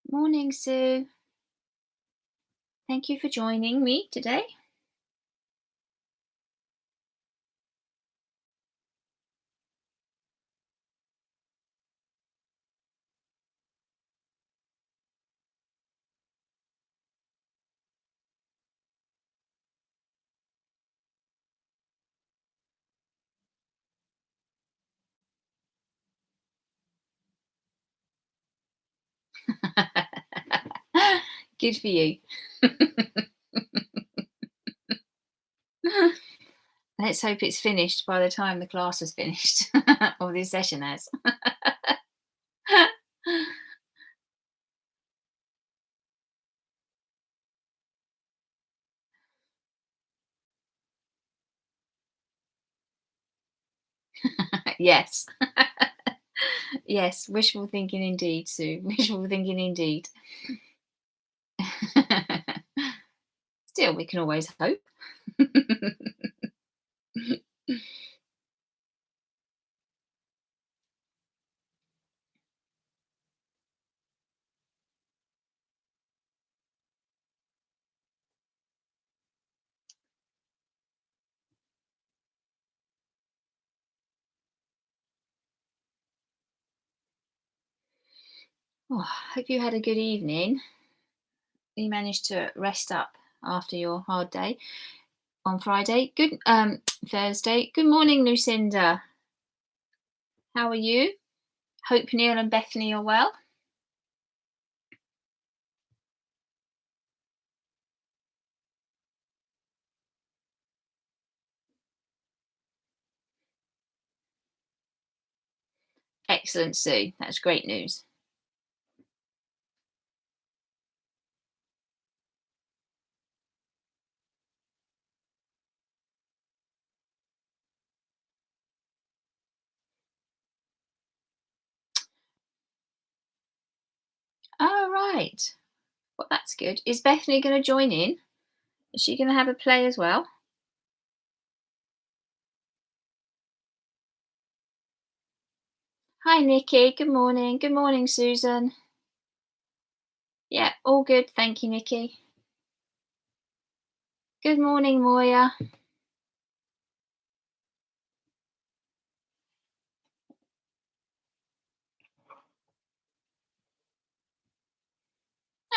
Morning, Sue. Thank you for joining me today. Good for you. Let's hope it's finished by the time the class is finished, or this session has. Yes. Yes, wishful thinking indeed, Sue. Wishful thinking indeed. Still, we can always hope. Oh, hope you had a good evening. You managed to rest up after your hard day on Friday. Good Thursday. Good morning, Lucinda. How are you? Hope Neil and Bethany are well. Excellent, Sue. That's great news. All right. Well, that's good. Is Bethany going to join in? Is she going to have a play as well? Hi, Nikki. Good morning. Good morning, Susan. Yeah, all good. Thank you, Nikki. Good morning, Moya.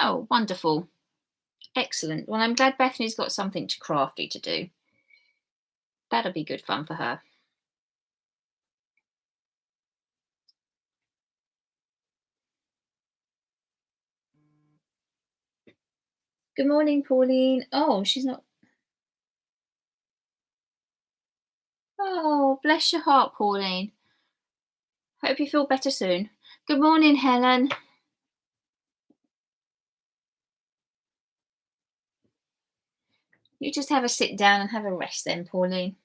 Oh, wonderful. Excellent. Well, I'm glad Bethany's got something crafty to do. That'll be good fun for her. Good morning, Pauline. Oh, she's not. Oh, bless your heart, Pauline. Hope you feel better soon. Good morning, Helen. You just have a sit down and have a rest then, Pauline.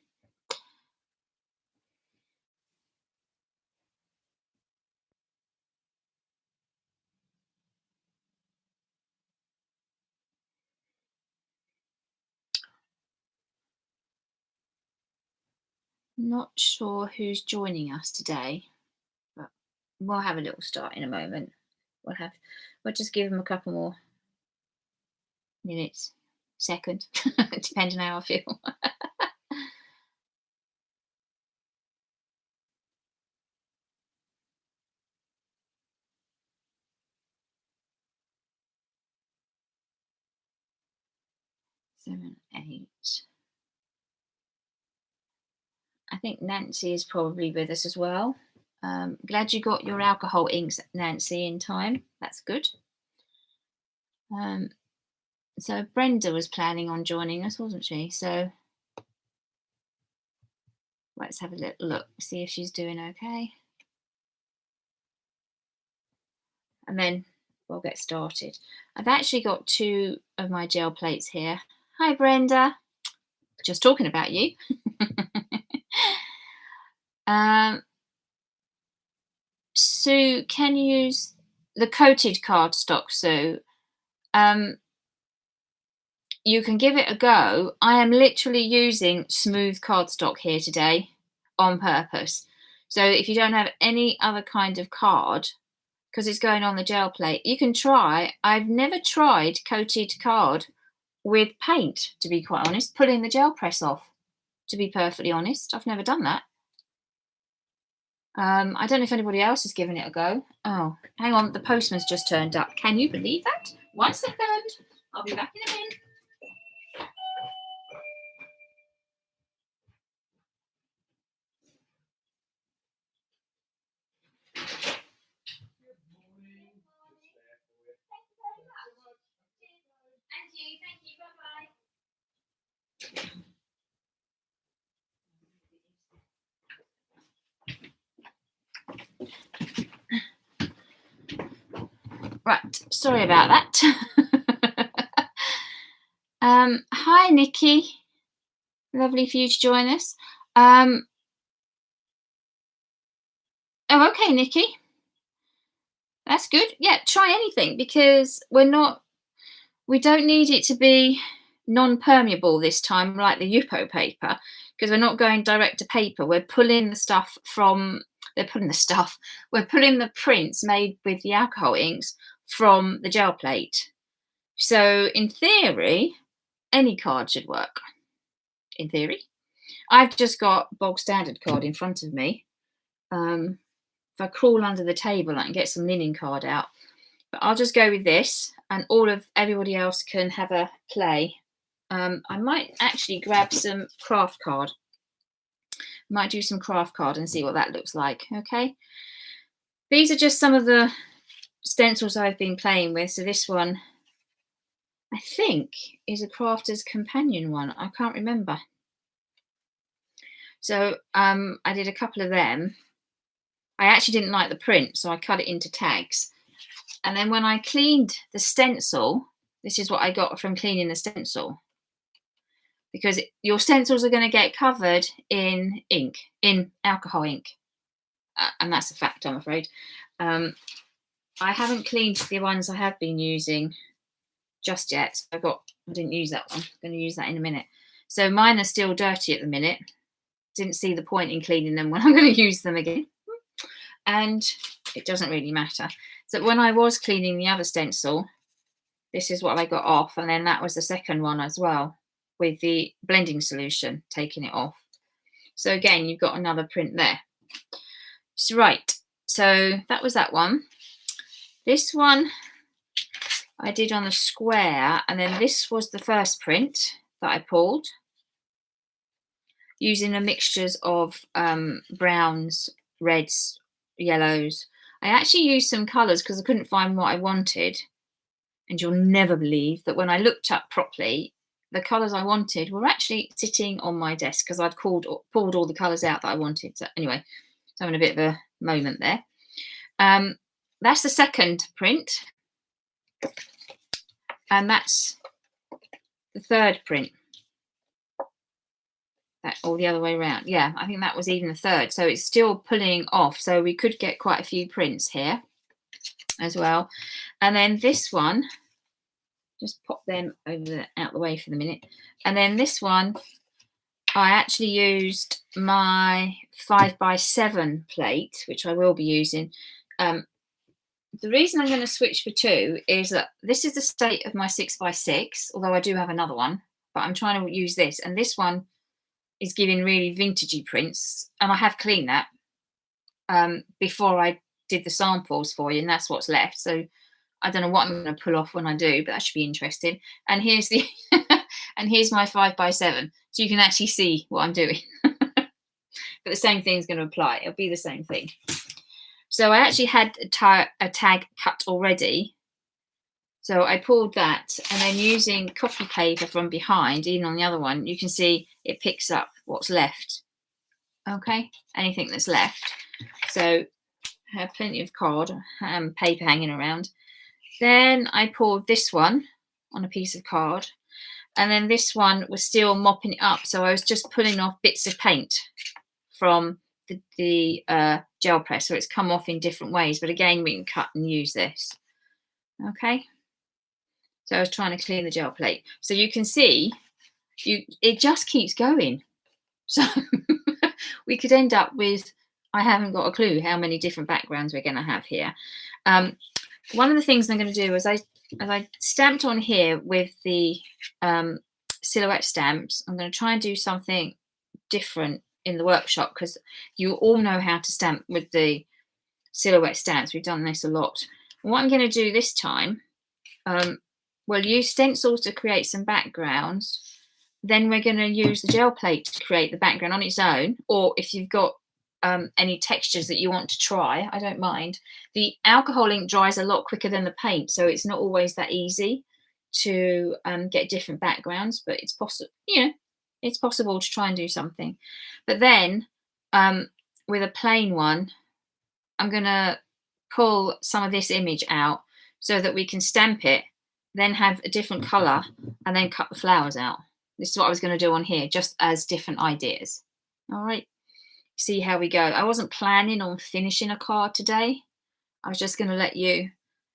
Not sure who's joining us today, but we'll have a little start in a moment. We'll just give them a couple more minutes, second, depending how I feel. 7, 8. I think Nancy is probably with us as well. Glad you got your alcohol inks, Nancy, in time. That's good. So Brenda was planning on joining us, wasn't she? So let's have a little look, see if she's doing okay. And then we'll get started. I've actually got 2 of my gel plates here. Hi, Brenda. Just talking about you. Sue, can you use the coated cardstock, Sue? You can give it a go. I am literally using smooth cardstock here today on purpose. So if you don't have any other kind of card, because it's going on the gel plate, you can try. I've never tried coated card with paint, to be quite honest, pulling the gel press off, to be perfectly honest. I've never done that. I don't know if anybody else has given it a go. Oh, hang on, the postman's just turned up. Can you believe that? 1 second. I'll be back in a minute. Right, sorry about that. Hi, Nikki. Lovely for you to join us. Oh, okay, Nikki. That's good. Yeah, try anything because we don't need it to be non-permeable this time, like the Yupo paper, because we're not going direct to paper. We're pulling the stuff from, we're pulling the prints made with the alcohol inks from the gel plate. So in theory, any card should work. In theory. I've just got bog standard card in front of me. If I crawl under the table, I can get some linen card out. But I'll just go with this, and everybody else can have a play. I might actually grab some craft card. Might do some craft card and see what that looks like. Okay. These are just some of the stencils I've been playing with. So this one, I think, is a Crafter's Companion one. I can't remember. So I did a couple of them. I actually didn't like the print, so I cut it into tags. And then when I cleaned the stencil, this is what I got from cleaning the stencil. Because your stencils are going to get covered in ink, in alcohol ink. And that's a fact, I'm afraid. I haven't cleaned the ones I have been using just yet. I didn't use that one. I'm going to use that in a minute. So mine are still dirty at the minute. Didn't see the point in cleaning them when I'm going to use them again. And it doesn't really matter. So when I was cleaning the other stencil, this is what I got off. And then that was the second one as well, with the blending solution, taking it off. So again, you've got another print there. So, right. So that was that one. This one I did on the square. And then this was the first print that I pulled, using the mixtures of browns, reds, yellows. I actually used some colours because I couldn't find what I wanted. And you'll never believe that when I looked up properly, the colours I wanted were actually sitting on my desk because I'd pulled all the colours out that I wanted. So anyway, so having a bit of a moment there. That's the second print. And that's the third print. that, or the other way around. Yeah, I think that was even the third. So it's still pulling off. So we could get quite a few prints here as well. And then this one, just pop them out the way for the minute. And then this one, I actually used my 5x7 plate, which I will be using. The reason I'm going to switch for two is that this is the state of my 6x6, although I do have another one, but I'm trying to use this. And this one is giving really vintagey prints, and I have cleaned that before I did the samples for you, and that's what's left. So I don't know what I'm going to pull off when I do, but that should be interesting. And here's the and here's my 5x7, so you can actually see what I'm doing. But the same thing's going to apply. It'll be the same thing. So I actually had a tag cut already. So I pulled that, and then using copy paper from behind, even on the other one, you can see it picks up what's left. Okay, anything that's left. So I have plenty of card paper hanging around. Then I poured this one on a piece of card, and then this one was still mopping it up. So I was just pulling off bits of paint from the gel press. So it's come off in different ways, but again, we can cut and use this. Okay. So I was trying to clean the gel plate. So you can see it just keeps going. So we could end up with, I haven't got a clue how many different backgrounds we're going to have here. One of the things I'm going to do is I stamped on here with the silhouette stamps, I'm going to try and do something different in the workshop, because you all know how to stamp with the silhouette stamps. We've done this a lot. And what I'm going to do this time, we'll use stencils to create some backgrounds. Then we're going to use the gel plate to create the background on its own, or if you've got any textures that you want to try, I don't mind. The alcohol ink dries a lot quicker than the paint, so it's not always that easy to get different backgrounds, but it's possible, you know, it's possible to try and do something. But then with a plain one, I'm going to pull some of this image out so that we can stamp it, then have a different colour, and then cut the flowers out. This is what I was going to do on here, just as different ideas. All right, see how we go. I wasn't planning on finishing a card today. I was just going to let you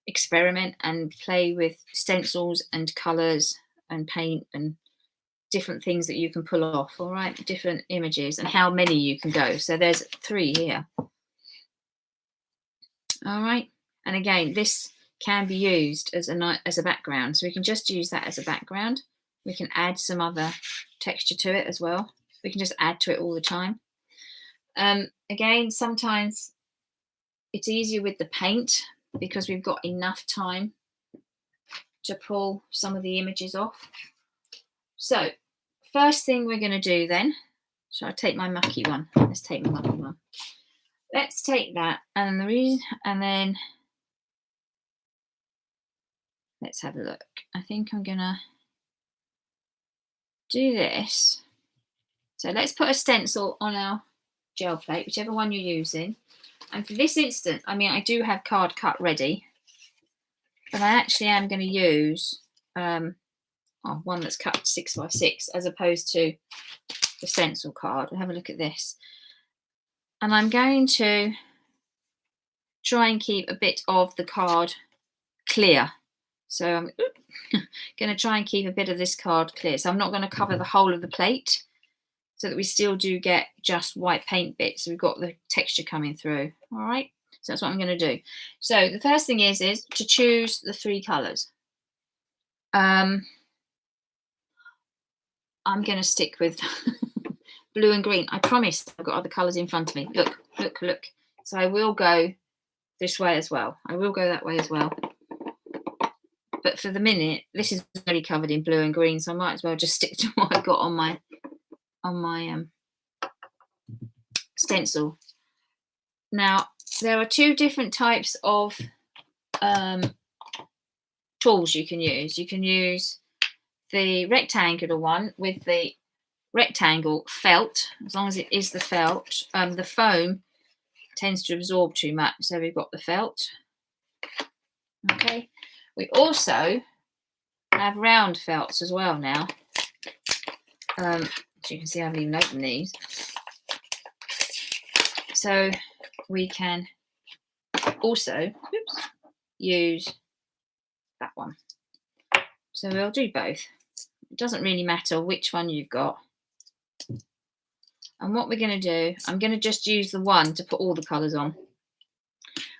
experiment and play with stencils and colours and paint and different things that you can pull off. All right, different images and how many you can go. So there's 3 here. All right, and again, this can be used as a background, so we can just use that as a background. We can add some other texture to it as well. We can just add to it all the time. Again, sometimes it's easier with the paint because we've got enough time to pull some of the images off. So first thing we're going to do then, shall I take my mucky one? Let's take my mucky one. Let's take that, and then let's have a look. I think I'm going to do this. So let's put a stencil on our gel plate, whichever one you're using. And for this instance, I mean, I do have card cut ready, but I actually am going to use one that's cut 6x6 as opposed to the stencil card. Have a look at this. And I'm going to try and keep a bit of the card clear. So I'm going to try and keep a bit of this card clear. So I'm not going to cover the whole of the plate, so that we still do get just white paint bits. So we've got the texture coming through. All right. So that's what I'm going to do. So the first thing is to choose the 3 colours. I'm going to stick with blue and green. I promise I've got other colours in front of me. Look, look, look. So I will go this way as well. I will go that way as well. But for the minute, this is already covered in blue and green, so I might as well just stick to what I've got on my stencil. Now, there are 2 different types of tools you can use. You can use the rectangular one with the rectangle felt, as long as it is the felt. The foam tends to absorb too much, so we've got the felt. Okay. We also have round felts as well now. As you can see, I haven't even opened these. So we can also use that one. So we'll do both. It doesn't really matter which one you've got. And what we're going to do, I'm going to just use the one to put all the colours on.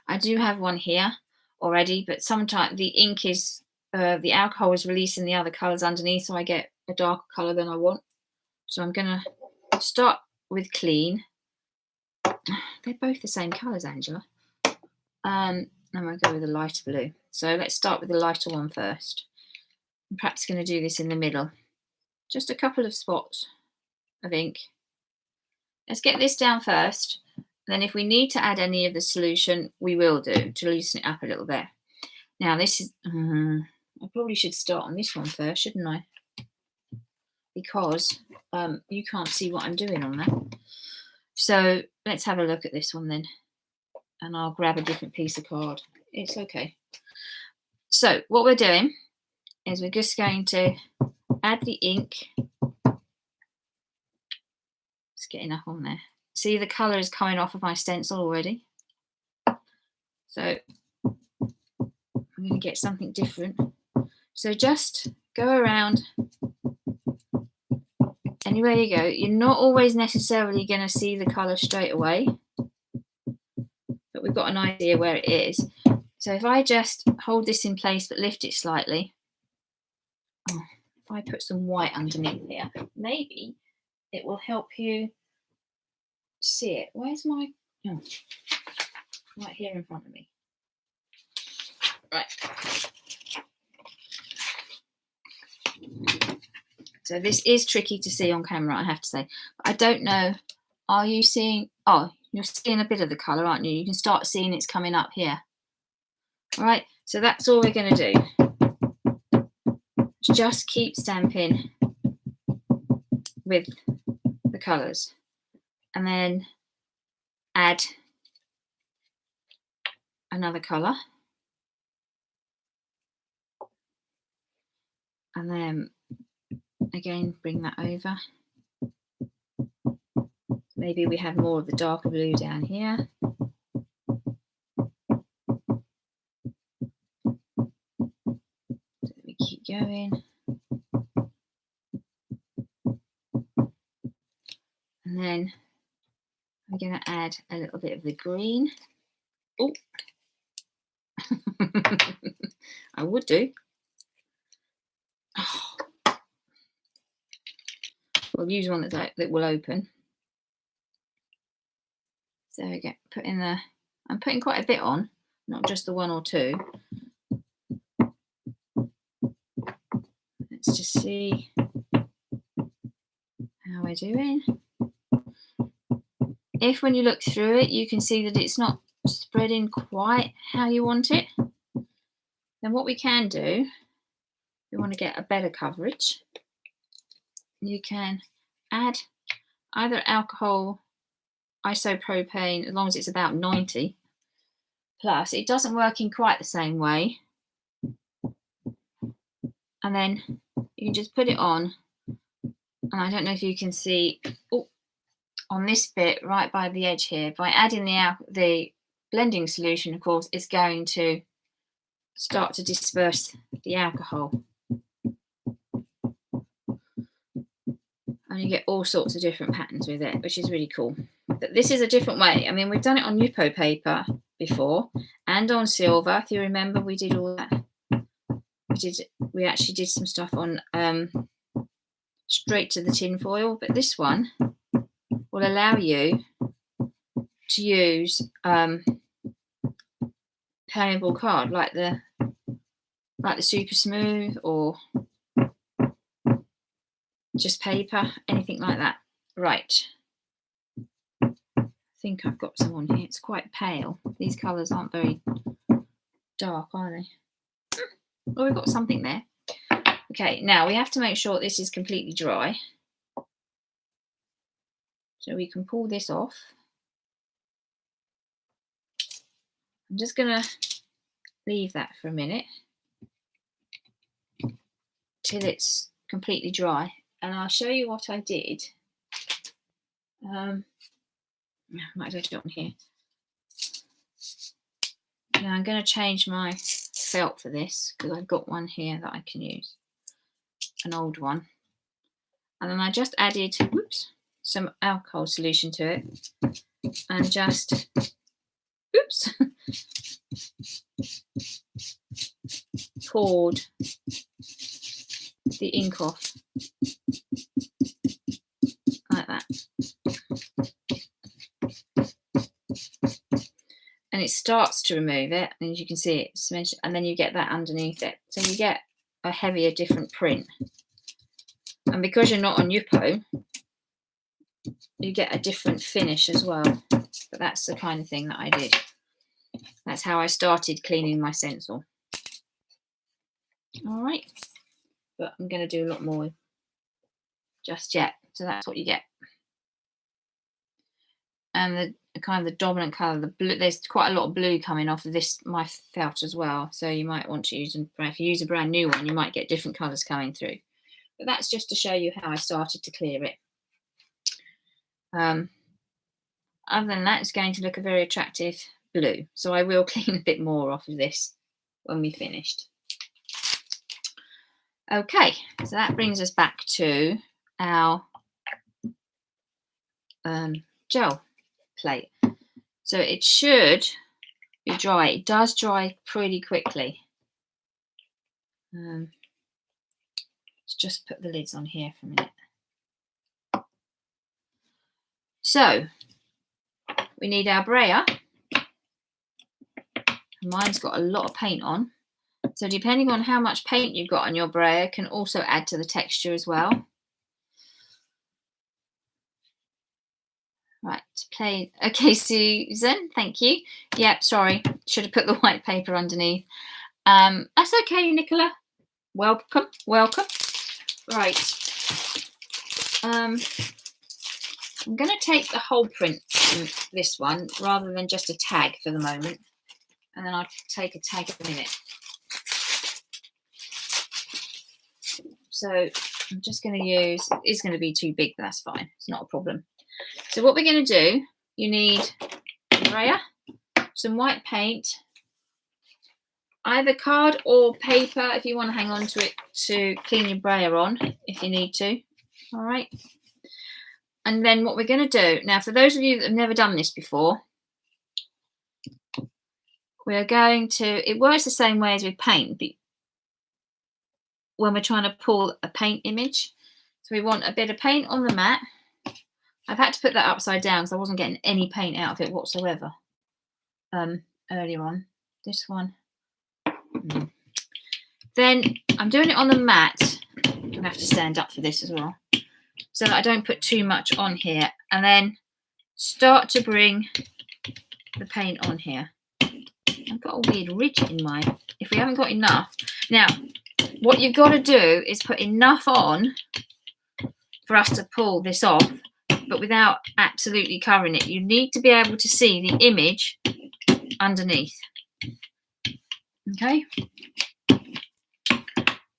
I do have one here already, but sometimes the ink is, the alcohol is releasing the other colours underneath, so I get a darker colour than I want. So I'm going to start with clean. They're both the same colours, Angela. I'm going to go with a lighter blue. So let's start with the lighter one first. I'm perhaps going to do this in the middle. Just a couple of spots of ink. Let's get this down first. Then if we need to add any of the solution, we will do to loosen it up a little bit. Now this is, I probably should start on this one first, shouldn't I? Because you can't see what I'm doing on that. So let's have a look at this one then. And I'll grab a different piece of card. It's okay. So what we're doing is we're just going to add the ink. It's getting up on there. See, the colour is coming off of my stencil already. So I'm going to get something different. So just go around anywhere you go. You're not always necessarily going to see the colour straight away, but we've got an idea where it is. So if I just hold this in place but lift it slightly, if I put some white underneath here, maybe it will help you see it. Where's my, right here in front of me. Right. So this is tricky to see on camera, I have to say. I don't know, are you seeing, oh, you're seeing a bit of the colour, aren't you? You can start seeing it's coming up here. All right, so that's all we're going to do. Just keep stamping with the colours and then add another colour. And then again, bring that over. Maybe we have more of the darker blue down here. Let me keep going. And then I'm going to add a little bit of the green. Oh, I would do. Oh. We'll use one that will open. So we get put in the. I'm putting quite a bit on, not just the one or two. Let's just see how we're doing. If when you look through it, you can see that it's not spreading quite how you want it, then what we can do, we want to get a better coverage. You can add either alcohol, isopropane, as long as it's about 90 plus. It doesn't work in quite the same way. And then you can just put it on. And I don't know if you can see, on this bit right by the edge here, by adding the blending solution, of course, it's going to start to disperse the alcohol. And you get all sorts of different patterns with it, which is really cool. But this is a different way. I mean, we've done it on Yupo paper before and on silver. If you remember, we did all that. We actually did some stuff on straight to the tin foil, but this one will allow you to use permeable card like the super smooth or just paper, anything like that. Right. I think I've got some on here. It's quite pale. These colours aren't very dark, are they? Oh, we've got something there. Okay, now we have to make sure this is completely dry. So we can pull this off. I'm just going to leave that for a minute till it's completely dry. and I'll show you what I did. Might as well do it on here. Now I'm going to change my felt for this because I've got one here that I can use, an old one. And then I just added some alcohol solution to it and just poured the ink off like that. And it starts to remove it, and as you can see, it's and then you get that underneath it. So you get a heavier, different print. And because you're not on Yupo, you get a different finish as well. But that's the kind of thing that I did. That's how I started cleaning my stencil. All right. But I'm going to do a lot more just yet. So that's what you get. And the kind of the dominant colour, the blue, there's quite a lot of blue coming off of this, my felt as well. So you might want to use, if you use a brand new one, you might get different colours coming through. But that's just to show you how I started to clear it. Other than that, it's going to look a very attractive blue. So I will clean a bit more off of this when we've finished. Okay, so that brings us back to our gel plate. So it should be dry. It does dry pretty quickly. Let's just put the lids on here for a minute. So we need our brayer. Mine's got a lot of paint on. So depending on how much paint you've got on your brayer can also add to the texture as well. Right, play. Okay, Susan, thank you. Yep, sorry, should have put the white paper underneath. That's okay, Nicola. Welcome, welcome. Right. I'm going to take the whole print from this one rather than just a tag for the moment. And then I'll take a tag in a minute. So I'm just going to use, it's going to be too big, but that's fine. It's not a problem. So what we're going to do, you need a brayer, some white paint, either card or paper if you want to hang on to it to clean your brayer on, if you need to. All right. And then what we're going to do, now for those of you that have never done this before, we're going to, it works the same way as with paint, but when we're trying to pull a paint image. So we want a bit of paint on the mat. I've had to put that upside down because I wasn't getting any paint out of it whatsoever earlier on. This one. Then I'm doing it on the mat. I'm going to have to stand up for this as well, so that I don't put too much on here. And then start to bring the paint on here. I've got a weird ridge in mine. If we haven't got enough. Now, what you've got to do is put enough on for us to pull this off, but without absolutely covering it. You need to be able to see the image underneath. Okay?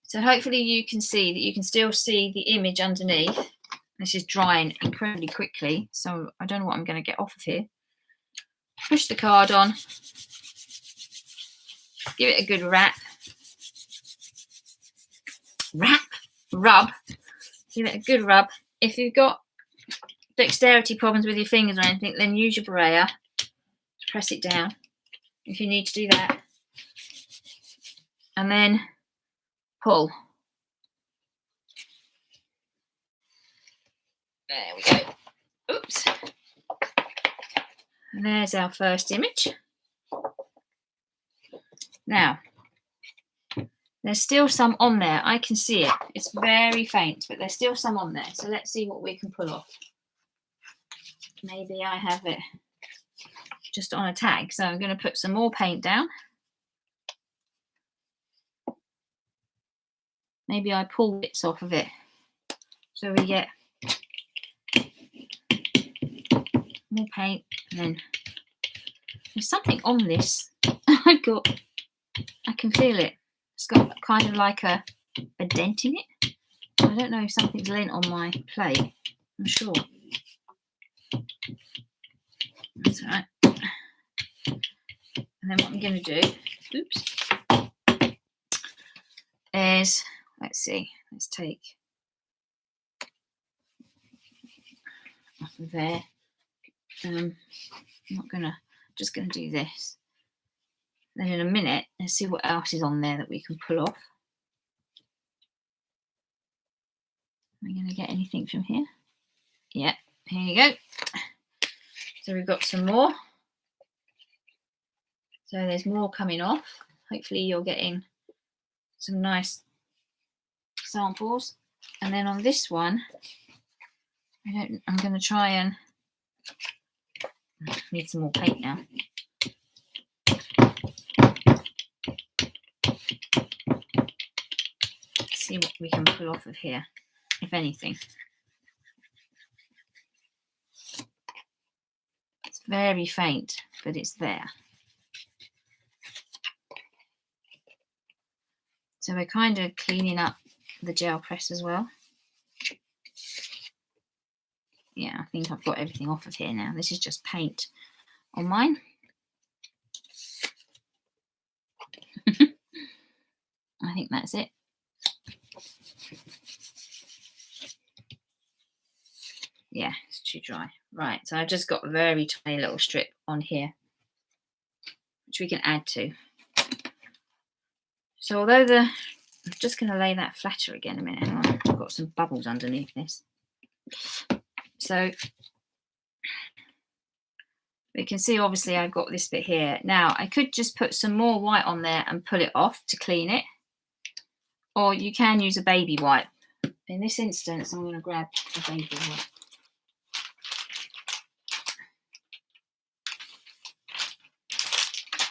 So hopefully you can see that you can still see the image underneath. This is drying incredibly quickly, so I don't know what I'm going to get off of here. Push the card on. Give it a good wrap. Rub. Give it a good rub. If you've got dexterity problems with your fingers or anything, then use your brayer to press it down if you need to do that. And then pull. There we go. Oops. And there's our first image. Now, there's still some on there. I can see it. It's very faint, but there's still some on there. So let's see what we can pull off. Maybe I have it just on a tag. So I'm going to put some more paint down. Maybe I pull bits off of it. So we get more paint. And then there's something on this. I can feel it. It's got kind of like a dent in it. I I don't know if something's lent on my plate. I'm sure. That's all right. And then what I'm going to do, is, let's see, let's take off of there. I'm not gonna, just gonna do this. Then in a minute, let's see what else is on there that we can pull off. Are we gonna get anything from here? Yeah, here you go. So we've got some more. So there's more coming off. Hopefully you're getting some nice samples. And then on this one, I'm going to try and need some more paint now. See what we can pull off of here, if anything. It's very faint, but it's there. So we're kind of cleaning up the gel press as well. Yeah, I think I've got everything off of here now. This is just paint on mine. I think that's it. Yeah, it's too dry. Right, so I've just got a very tiny little strip on here, which we can add to. So although I'm just going to lay that flatter again a minute. Hang on, I've got some bubbles underneath this. So we can see, obviously, I've got this bit here. Now, I could just put some more white on there and pull it off to clean it. Or you can use a baby wipe. In this instance, I'm going to grab a baby wipe.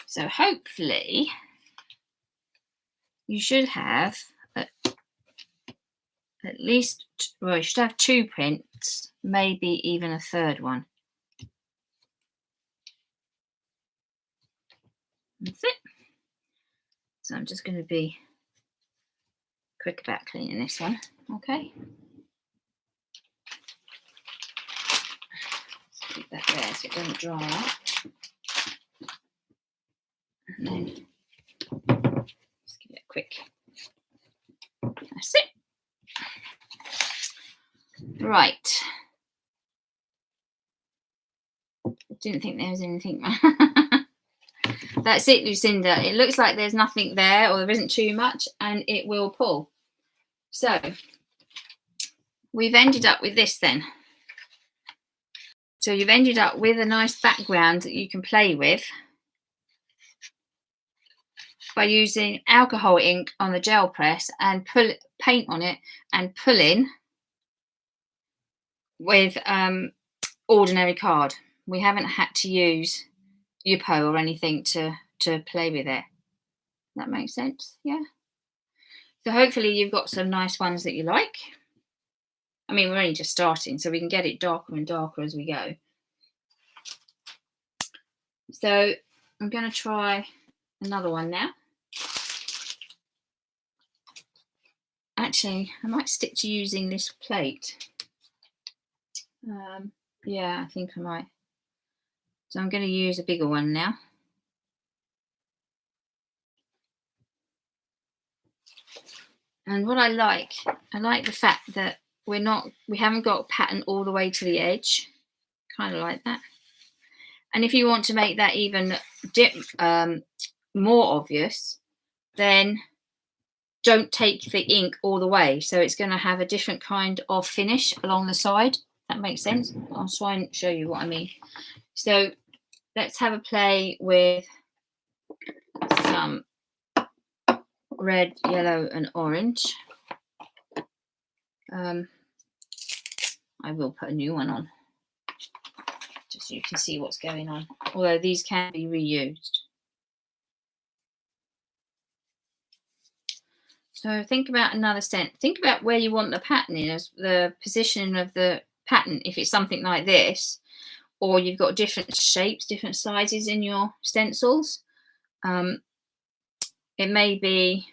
So hopefully you should have at least, well, you should have 2 prints, maybe even a third one. That's it. So I'm just going to be quick about cleaning this one, okay? Let's keep that there so it doesn't dry out. And then just give it a quick. That's it. Right. Didn't think there was anything. That's it, Lucinda. It looks like there's nothing there, or there isn't too much, and it will pull. So we've ended up with this then. So you've ended up with a nice background that you can play with by using alcohol ink on the gel press and paint on it and pulling with ordinary card. We haven't had to use Yupo or anything to play with it. That makes sense, yeah? So hopefully you've got some nice ones that you like. I mean, we're only just starting, so we can get it darker and darker as we go. So I'm going to try another one now. Actually, I might stick to using this plate. Yeah, I think I might. So I'm going to use a bigger one now. And what I like the fact that we haven't got a pattern all the way to the edge. Kind of like that. And if you want to make that even more obvious, then don't take the ink all the way. So it's going to have a different kind of finish along the side. That makes sense. I'll try and show you what I mean. So let's have a play with some red, yellow, and orange. I will put a new one on, just so you can see what's going on. Although these can be reused. So think about another scent. Think about where you want the pattern in, as the position of the pattern. If it's something like this, or you've got different shapes, different sizes in your stencils, it may be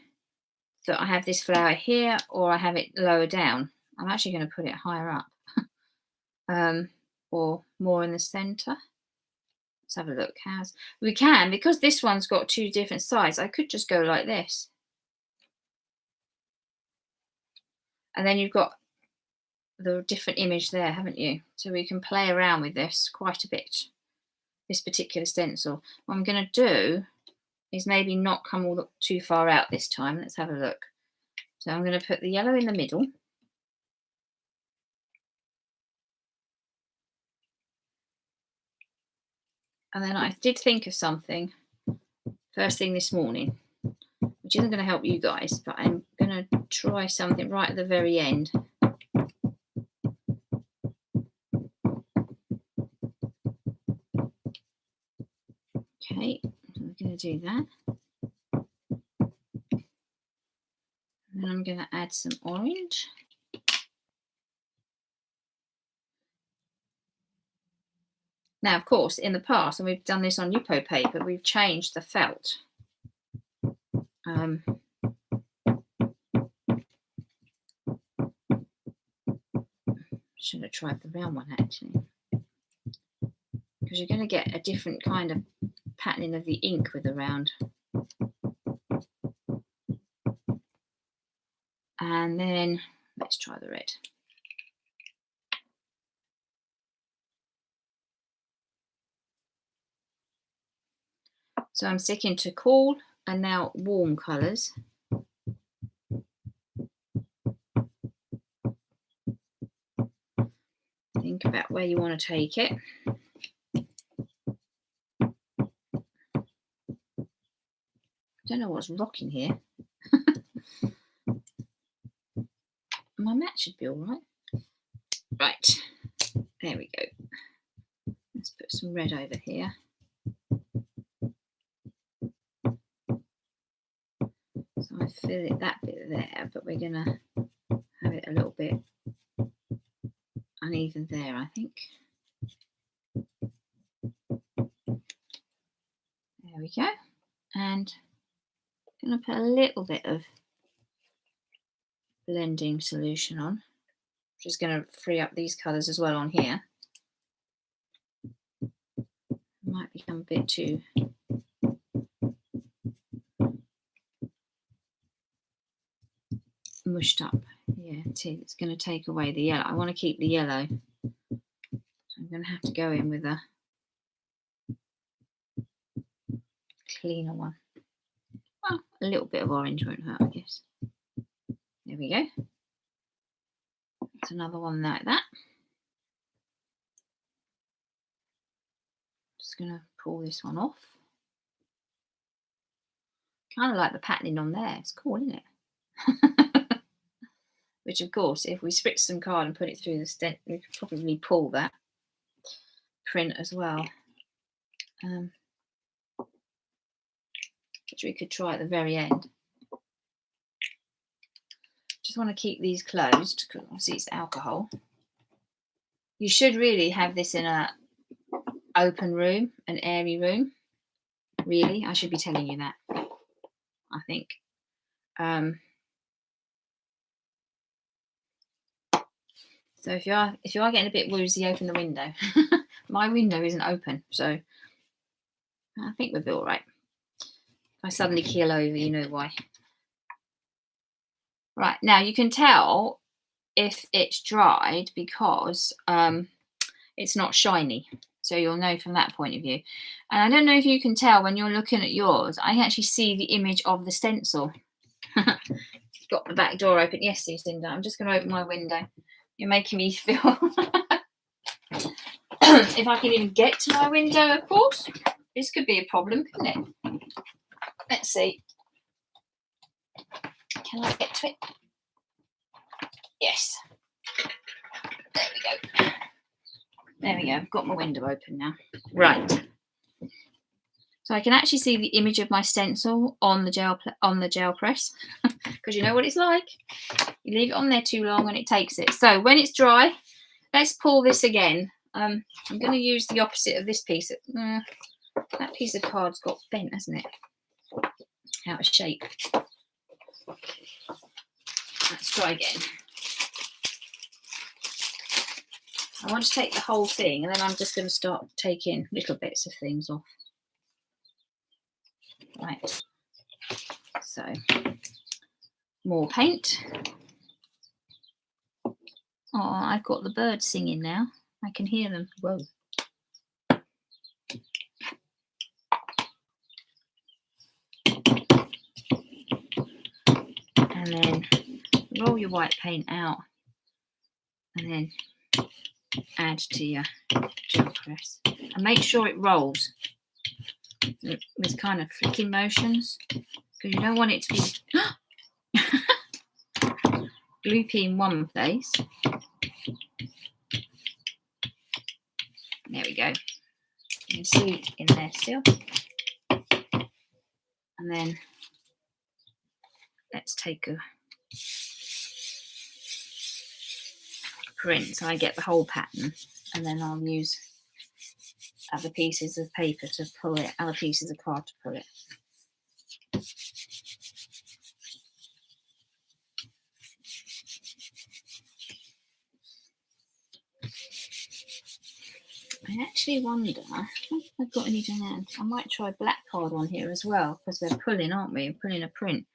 that I have this flower here or I have it lower down. I'm actually going to put it higher up or more in the center. Let's have a look. We can, because this one's got two different sides, I could just go like this. And then you've got the different image there, haven't you? So we can play around with this quite a bit, this particular stencil. What I'm going to do is maybe not come all too far out this time. Let's have a look. So I'm going to put the yellow in the middle. And then I did think of something first thing this morning, which isn't going to help you guys, but I'm going to try something right at the very end. Okay, so we're going to do that. And then I'm going to add some orange. Now, of course, in the past, and we've done this on Yupo paper, we've changed the felt. Should have tried the round one, actually. Because you're going to get a different kind of patterning of the ink with the round. And then let's try the red. So I'm sticking to cool and now warm colours. Think about where you want to take it. I don't know what's rocking here. My mat should be all right. Right, there we go. Let's put some red over here. So I fill it that bit there, but we're going to have it a little bit uneven there, I think. There we go. And I'm going to put a little bit of blending solution on, which is going to free up these colours as well on here. Might become a bit too mushed up. Yeah, it's going to take away the yellow. I want to keep the yellow. So I'm going to have to go in with a cleaner one. Well, a little bit of orange won't hurt, I guess. There we go. That's another one like that. Just going to pull this one off. Kind of like the patterning on there. It's cool, isn't it? Which, of course, if we spritz some card and put it through the stent, we could probably pull that print as well. Which we could try at the very end. Just want to keep these closed because obviously it's alcohol. You should really have this in an open room, an airy room. Really, I should be telling you that. I think. So if you are getting a bit woozy, open the window. My window isn't open, so I think we'll be all right. If I suddenly keel over, you know why. Right, now you can tell if it's dried because it's not shiny. So you'll know from that point of view. And I don't know if you can tell when you're looking at yours, I actually see the image of the stencil. Got the back door open. Yes, Lucinda, I'm just going to open my window. You're making me feel... If I can even get to my window, of course. This could be a problem, couldn't it? Let's see. Can I get to it? Yes. There we go. There we go. I've got my window open now. Right. So I can actually see the image of my stencil on the gel press because you know what it's like. You leave it on there too long and it takes it. So when it's dry, let's pull this again. I'm going to use the opposite of this piece. That piece of card's got bent, hasn't it? Out of shape. Let's try again. I want to take the whole thing, and then I'm just going to start taking little bits of things off. Right. So, more paint. Oh, I've got the birds singing now. I can hear them. Whoa. And then roll your white paint out, and then add to your gel press. And make sure it rolls with kind of flicking motions, because you don't want it to be gloopy in one place. There we go. You can see it in there still. And then let's take a print so I get the whole pattern, and then I'll use other pieces of paper to pull it, other pieces of card to pull it. I actually wonder if I've got any to hand. I might try black card on here as well, because we're pulling, aren't we? We're pulling a print.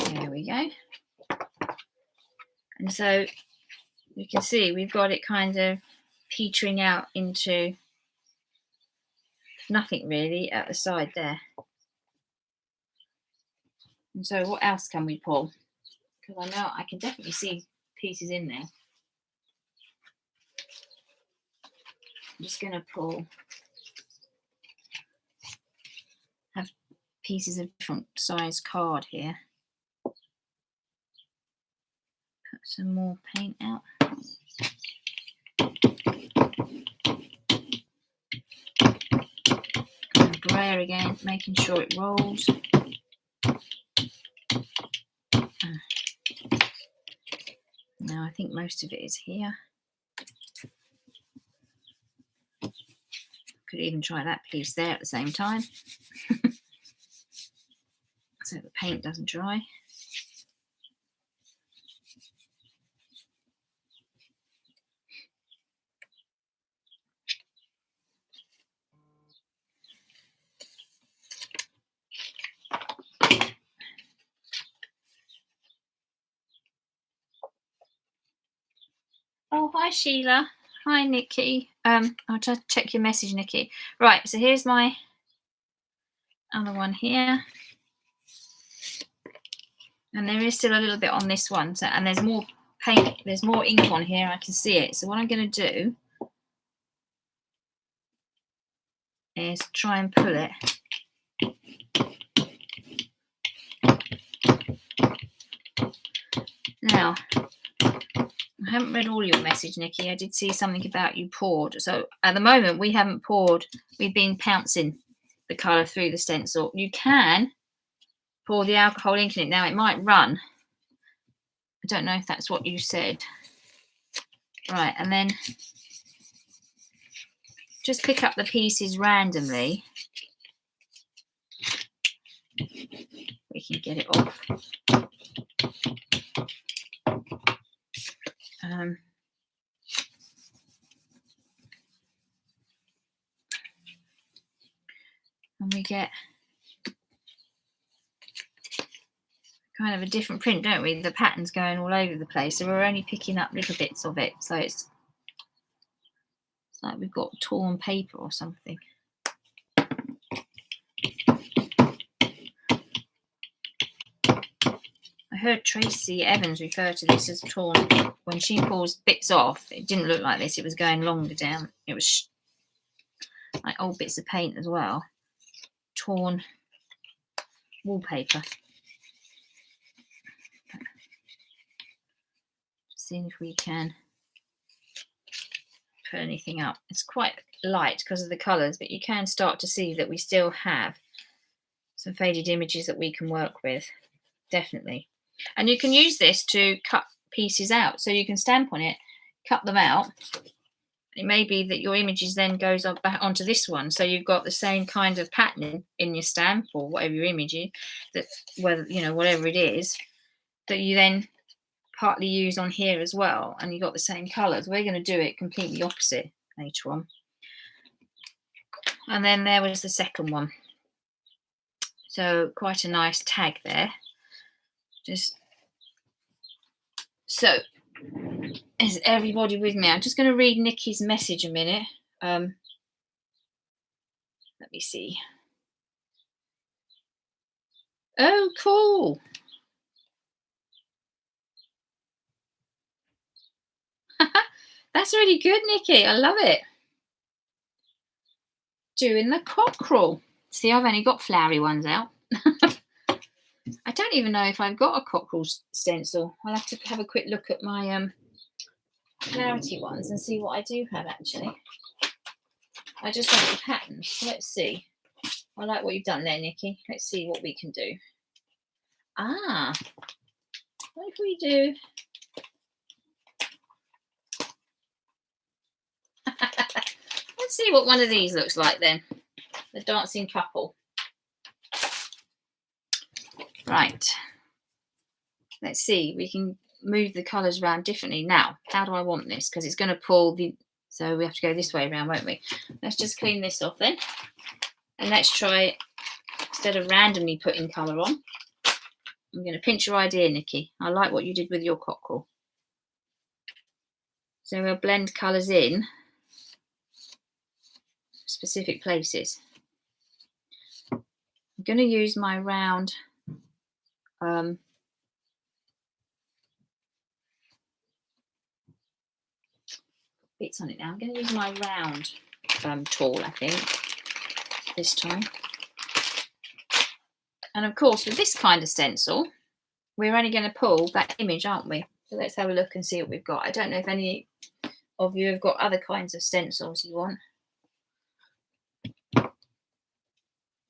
There we go. And so you can see we've got it kind of petering out into nothing really at the side there. And so what else can we pull? Because I know I can definitely see pieces in there. I'm just going to pull, have pieces of different size card here. Put some more paint out. And brayer again, making sure it rolls. Now I think most of it is here. Could even try that piece there at the same time. So the paint doesn't dry. Oh, hi Sheila. Hi Nikki. I'll just check your message, Nikki. Right, so here's my other one here. And there is still a little bit on this one. So, and there's more paint, there's more ink on here. I can see it. So what I'm going to do is try and pull it. Now, I haven't read all your message, Nikki. I did see something about you poured. So at the moment, we haven't poured. We've been pouncing the colour through the stencil. You can pour the alcohol ink in it. Now, it might run. I don't know if that's what you said. Right, and then just pick up the pieces randomly. We can get it off. And we get kind of a different print, don't we? The pattern's going all over the place, so we're only picking up little bits of it. So it's like we've got torn paper or something. I heard Tracy Evans refer to this as torn. When she pulls bits off, it didn't look like this. It was going longer down. It was like old bits of paint as well. Torn wallpaper. Just seeing if we can put anything up. It's quite light because of the colours, but you can start to see that we still have some faded images that we can work with. Definitely. And you can use this to cut pieces out. So you can stamp on it, cut them out, It may be that your images then goes on back onto this one, so you've got the same kind of pattern in your stamp or whatever your image is, that whether whatever it is, that you then partly use on here as well, and you've got the same colours. We're going to do it completely opposite later on. And then there was the second one. So quite a nice tag there. Just so, is everybody with me? I'm just going to read Nikki's message a minute. Let me see. Oh, cool. That's really good, Nikki. I love it. Doing the cockerel. See, I've only got flowery ones out. I don't even know if I've got a cockerel stencil. I'll have to have a quick look at my clarity ones and see what I do have actually. I just want the patterns. Let's see. I like what you've done there, Nikki. Let's see what we can do. What if we do? Let's see what one of these looks like then. The dancing couple. Right. Let's see. We can move the colours around differently. Now, how do I want this? Because it's going to pull the... So we have to go this way around, won't we? Let's just clean this off then. And let's try, instead of randomly putting colour on, I'm going to pinch your idea, Nikki. I like what you did with your cockerel. So we'll blend colours in specific places. I'm going to use my round bits on it now. I'm going to use my round tool, I think, this time. And of course, with this kind of stencil, we're only going to pull that image, aren't we? So let's have a look and see what we've got. I don't know if any of you have got other kinds of stencils you want.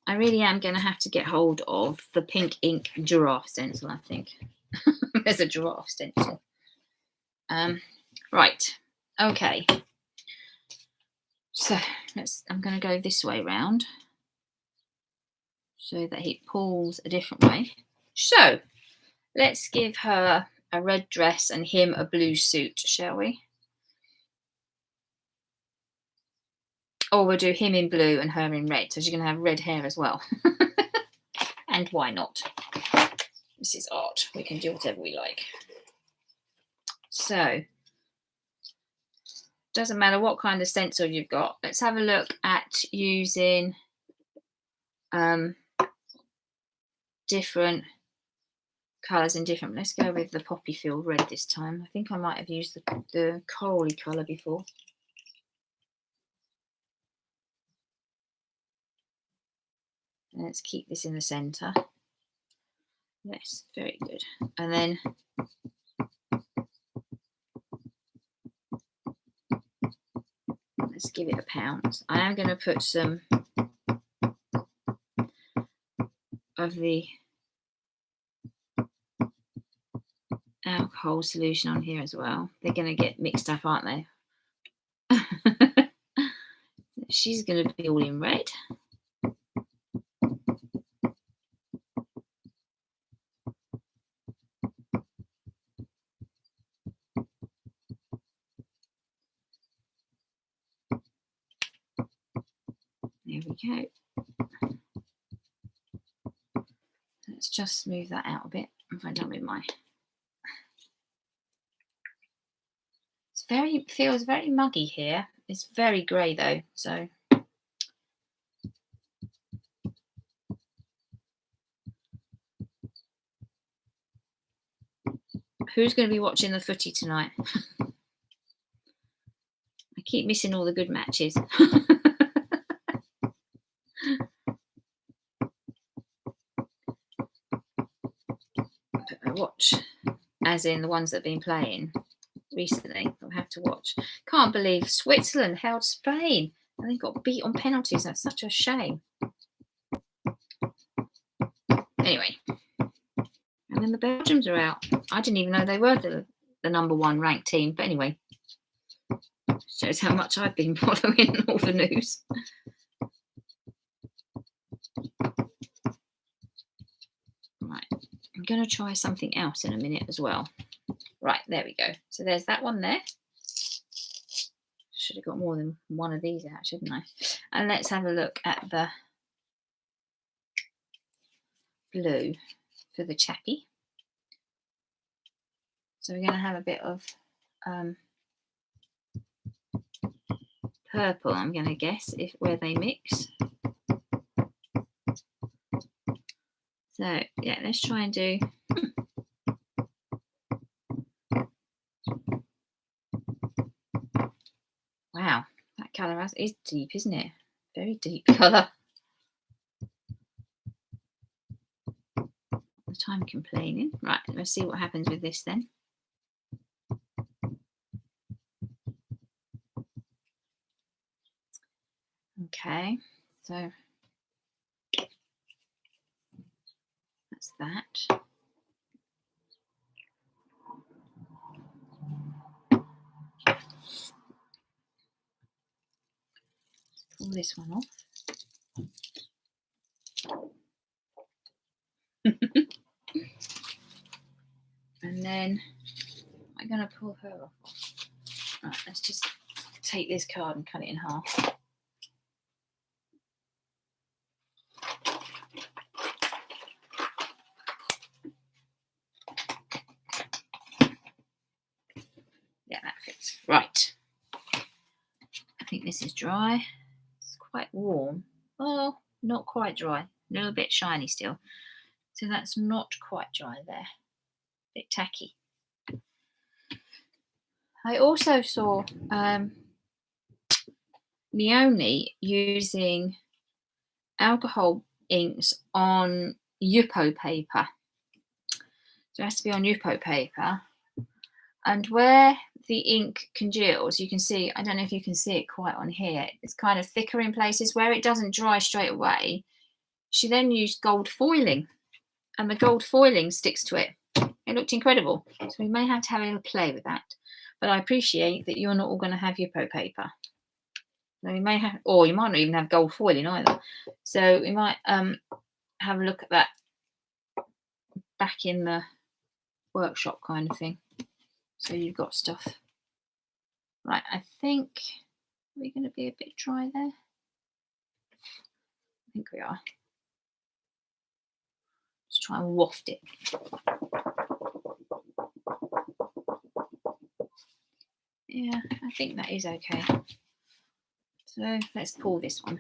I really am going to have to get hold of the pink ink giraffe stencil, I think. There's a giraffe stencil. Right. Okay. So I'm going to go this way round so that it pulls a different way. So let's give her a red dress and him a blue suit, shall we? Or we'll do him in blue and her in red. So she's going to have red hair as well. And why not? This is art. We can do whatever we like. So, doesn't matter what kind of stencil you've got. Let's have a look at using different colours in different. Let's go with the poppy field red this time. I think I might have used the corally colour before. Let's keep this in the centre. Yes, very good. And then let's give it a pounce. I am going to put some of the alcohol solution on here as well. They're going to get mixed up, aren't they? She's going to be all in red. There we go. Let's just smooth that out a bit. If I'm done with my... feels very muggy here. It's very grey though, so... Who's going to be watching the footy tonight? I keep missing all the good matches. I watch, as in the ones that have been playing recently. I have to watch. Can't believe Switzerland held Spain and they got beat on penalties. That's such a shame. Anyway, and then the Belgians are out. I didn't even know they were the number one ranked team. But anyway, Shows how much I've been following all the news. Right, I'm going to try something else in a minute as well. Right, there we go. So there's that one there. Should have got more than one of these out, shouldn't I? And let's have a look at the blue for the chappy. So we're going to have a bit of purple, I'm going to guess, where they mix. So yeah, let's try and do. Wow, that colour is deep, isn't it? Very deep colour. The time complaining. Right, let's see what happens with this then. Okay, so that's that. Pull this one off. And then I'm going to pull her off. Right, let's just take this card and cut it in half. Yeah, that fits. Right. I think this is dry. It's quite warm. Oh, not quite dry. A little bit shiny still. So that's not quite dry there. A bit tacky. I also saw Leonie using alcohol inks on Yupo paper. So it has to be on Yupo paper. And where the ink congeals, you can see, I don't know if you can see it quite on here, it's kind of thicker in places where it doesn't dry straight away. She then used gold foiling, and the gold foiling sticks to it. It looked incredible. So we may have to have a little play with that. But I appreciate that you're not all going to have Yupo paper. So we may have, or you might not even have gold foiling either. So we might have a look at that back in the workshop kind of thing. So you've got stuff. Right, I think we're going to be a bit dry there. I think we are. Let's try and waft it. Yeah, I think that is okay. So let's pull this one.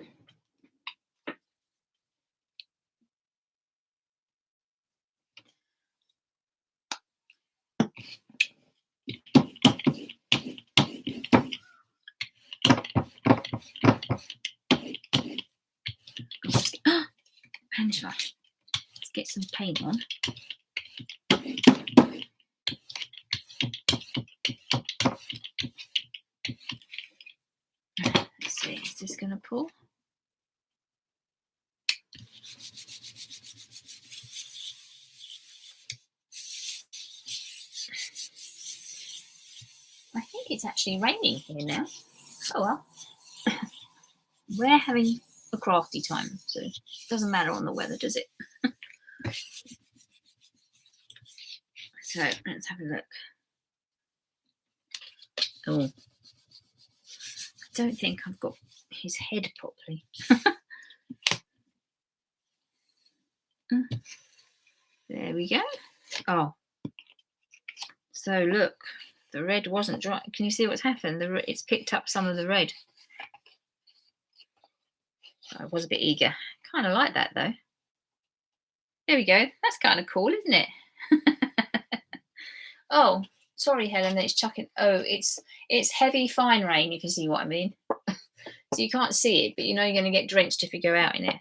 Angela, let's get some paint on. Let's see, is this going to pull? I think it's actually raining here now. Oh well. We're having a crafty time, so it doesn't matter on the weather, does it? So let's have a look. Oh, I don't think I've got his head properly. There we go. Oh, so look, the red wasn't dry. Can you see what's happened? It's picked up some of the red. I was a bit eager. Kind of like that though. There we go. That's kind of cool, isn't it? Oh, sorry, Helen. It's chucking. Oh, it's heavy, fine rain. If you see what I mean. So you can't see it, but you know you're going to get drenched if you go out in it.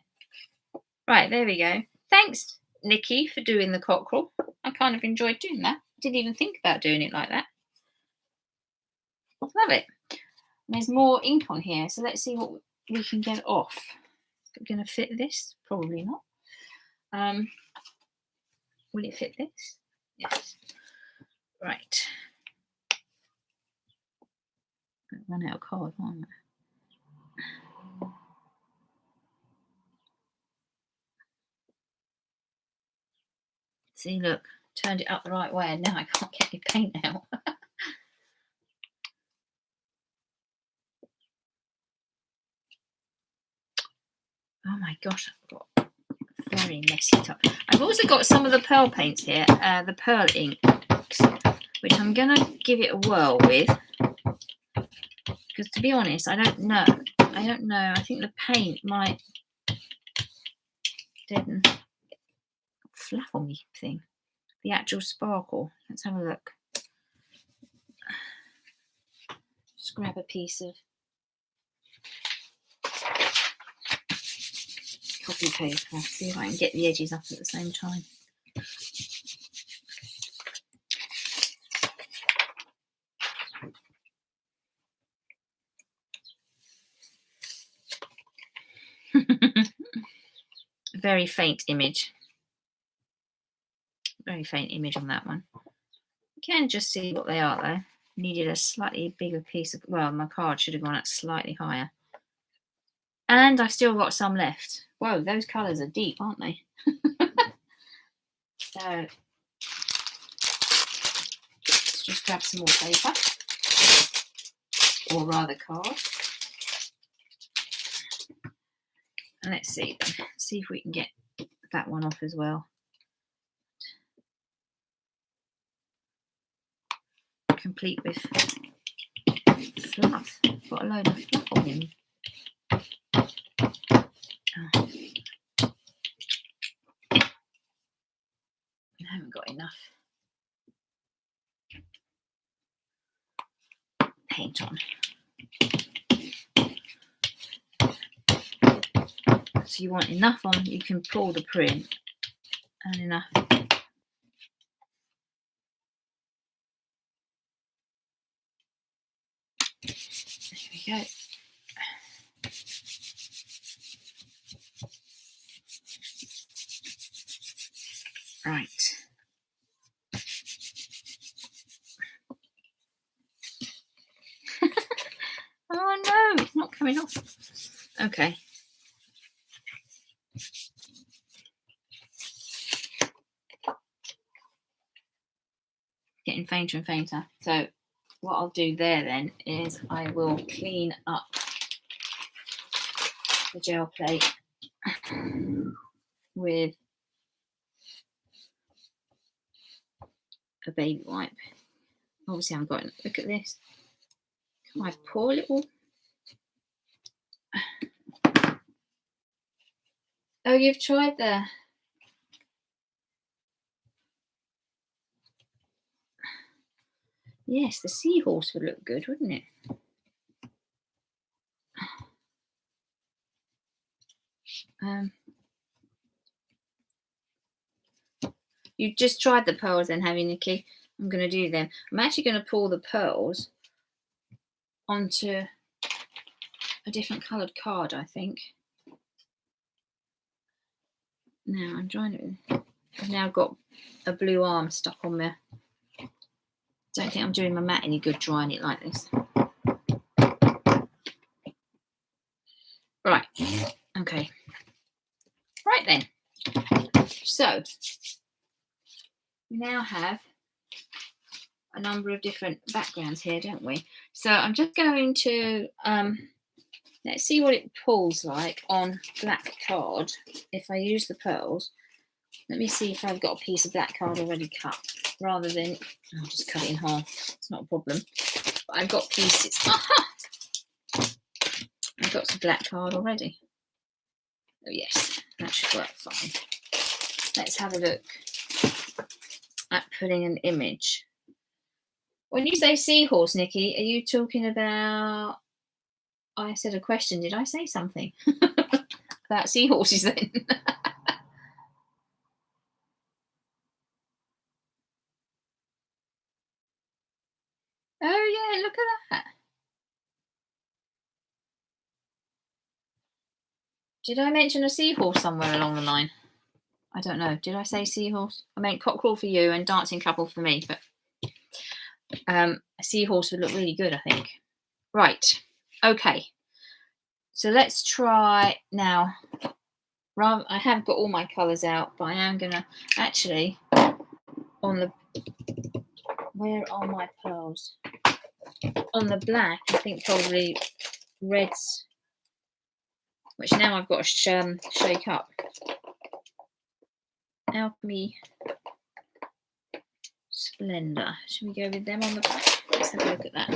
Right, there we go. Thanks, Nikki, for doing the cockerel. I kind of enjoyed doing that. Didn't even think about doing it like that. Love it. And there's more ink on here, so let's see what we can get off. Is it going to fit this? Probably not. Will it fit this? Yes. Right. Run out of card, aren't I? See, look, turned it up the right way, and now I can't get the paint out. Oh my gosh, I've got very messy top. I've also got some of the pearl paints here, the pearl inks, which I'm gonna give it a whirl with, because to be honest, I don't know. I think the paint might deaden fluff on me thing. The actual sparkle. Let's have a look. Just grab a piece of copy paper. See if I can get the edges up at the same time. Very faint image. Very faint image on that one. You can just see what they are though. Needed a slightly bigger piece of, well, my card should have gone up slightly higher. And I've still got some left. Whoa, those colours are deep, aren't they? So let's just grab some more paper, or rather card. And let's see if we can get that one off as well. Complete with fluff. Got a load of fluff on him. Oh. I haven't got enough paint on. So you want enough on, you can pull the print, and enough. There we go. Right. Oh no, it's not coming off. Okay. Getting fainter and fainter. So what I'll do there then is I will clean up the gel plate with a baby wipe. Obviously I haven't got it. Look at this. My poor little... Oh, you've tried the... Yes, the seahorse would look good, wouldn't it? You just tried the pearls then, have you, Nikki? I'm going to do them. I'm actually going to pull the pearls onto a different coloured card, I think. Now I'm trying to... I've now got a blue arm stuck on there. Don't think I'm doing my mat any good drying it like this. Right. Okay. Right then. So we now have a number of different backgrounds here, don't we? So I'm just going to let's see what it pulls like on black card if I use the pearls. Let me see if I've got a piece of black card already cut, rather than I'll just cut it in half. It's not a problem. But I've got pieces. Aha! I've got some black card already. Oh yes, that should work fine. Let's have a look at putting an image. When you say seahorse, Nikki, are you talking about... I said a question. Did I say something about seahorses then? Oh yeah, look at that. Did I mention a seahorse somewhere along the line? I don't know. Did I say seahorse? I meant cockerel for you and dancing couple for me, but a seahorse would look really good, I think. Right. Okay. So let's try now. I have got all my colours out, but I am going to actually, where are my pearls? On the black, I think probably reds, which now I've got to shake up. Alchemy Splendor. Should we go with them on the back? Let's have a look at that.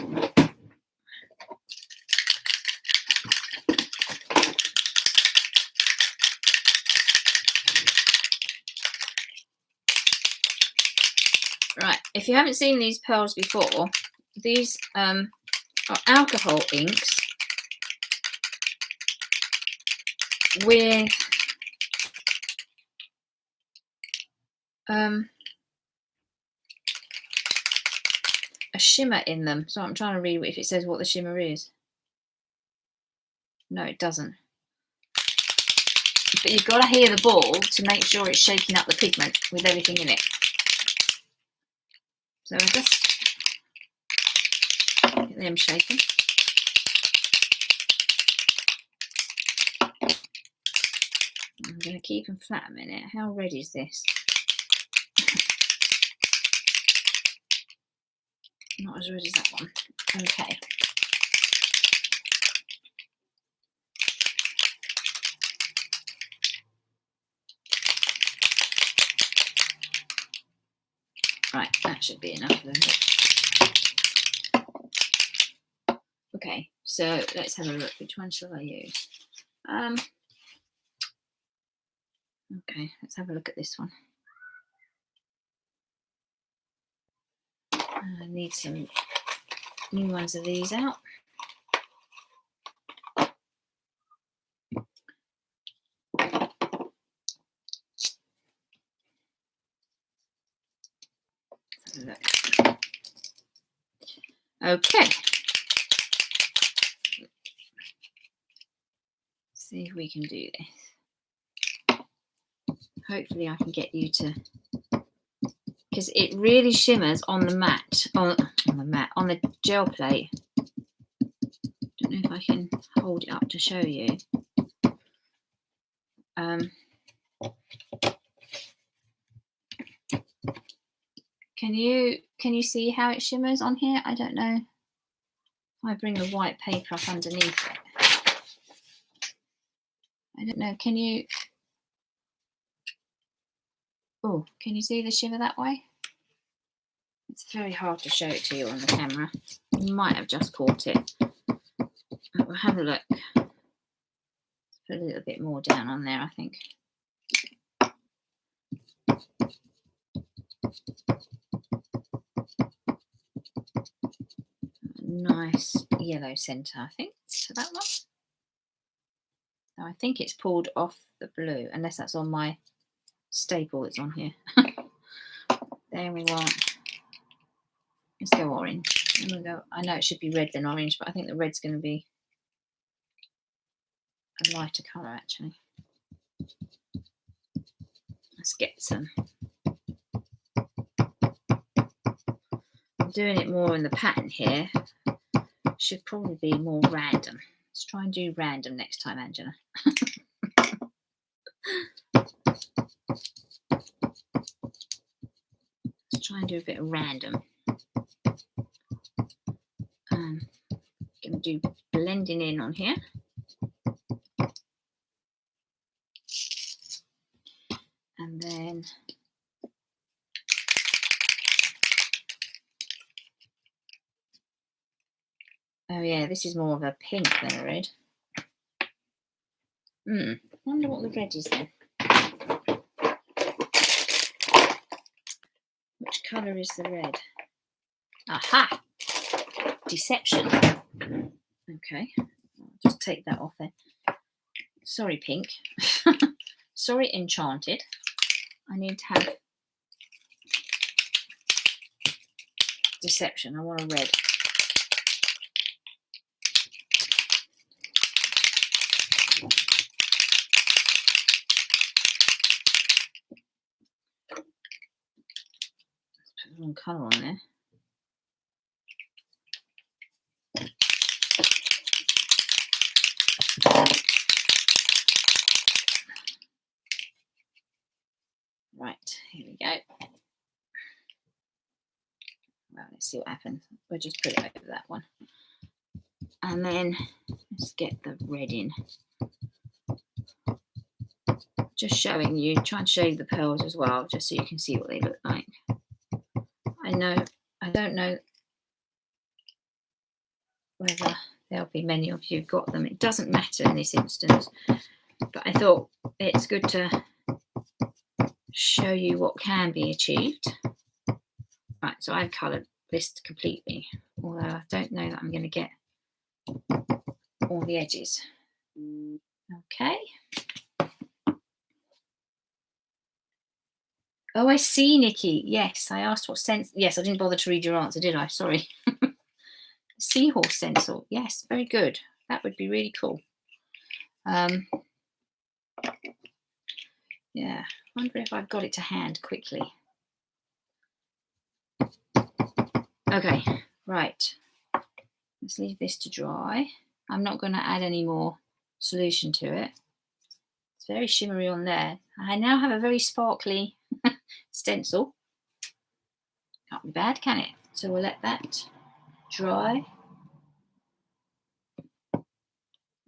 Right, if you haven't seen these pearls before, these are alcohol inks with a shimmer in them. So I'm trying to read if it says what the shimmer is. No, it doesn't. But you've got to hear the ball to make sure it's shaking up the pigment with everything in it. So I just get them shaking. I'm going to keep them flat a minute. How red is this? Not as red as that one. Okay. Right, that should be enough then. Okay, so let's have a look. Which one shall I use? Okay, let's have a look at this one. I need some new ones of these out. Okay. See if we can do this. Hopefully I can get you to, because it really shimmers on the mat, on the gel plate. Don't know if I can hold it up to show you. Can you see how it shimmers on here? I don't know. I bring the white paper up underneath it. I don't know. Can you? Oh, can you see the shimmer that way? It's very hard to show it to you on the camera. You might have just caught it. We'll have a look. Put a little bit more down on there, I think. Nice yellow centre, I think. So that one. Now I think it's pulled off the blue, unless that's on my staple that's on here. Then we want, let's go orange. And we'll go, I know it should be red than orange, but I think the red's going to be a lighter colour actually. Let's get some. I'm doing it more in the pattern here. Should probably be more random. Let's try and do random next time, Angela. Let's try and do a bit of random. Going to do blending in on here. And then oh yeah, this is more of a pink than a red. I wonder what the red is then. Which colour is the red? Aha! Deception. Okay, I'll just take that off then. Sorry, pink. Sorry, enchanted. I need to have deception. I want a red. Let's put the wrong colour on there. Well, let's see what happens. We'll just put it over that one. And then let's get the red in. Just showing you, trying to show you the pearls as well, just so you can see what they look like. I don't know whether there'll be many of you got them. It doesn't matter in this instance, but I thought it's good to show you what can be achieved. Right, so I've coloured this completely, although I don't know that I'm going to get all the edges. Okay. Oh, I see, Nikki. Yes, I asked what sense. Yes, I didn't bother to read your answer, did I? Sorry. Seahorse stencil. Yes, very good. That would be really cool. Yeah, I wonder if I've got it to hand quickly. Okay, right. Let's leave this to dry. I'm not going to add any more solution to it. It's very shimmery on there. I now have a very sparkly stencil. Can't be bad, can it? So we'll let that dry.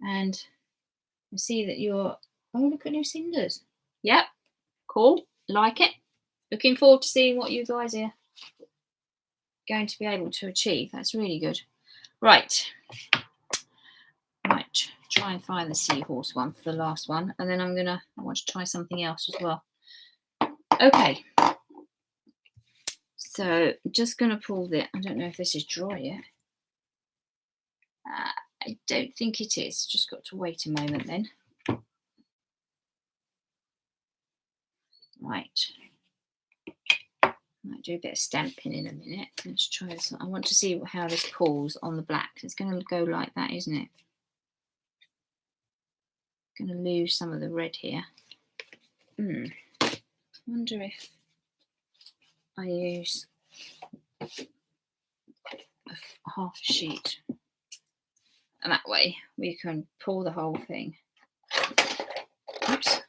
And I see that you're... Oh, look at Lucinda's. Yep, cool. Like it. Looking forward to seeing what you guys are going to be able to achieve. That's really good. Right. Right. Try and find the seahorse one for the last one. And then I want to try something else as well. Okay. So just going to pull the... I don't know if this is dry yet. I don't think it is. Just got to wait a moment then. Right. Might do a bit of stamping in a minute. Let's try this. I want to see how this pulls on the black. It's going to go like that, isn't it? Going to lose some of the red here. I wonder if I use a half sheet. And that way we can pull the whole thing. Oops.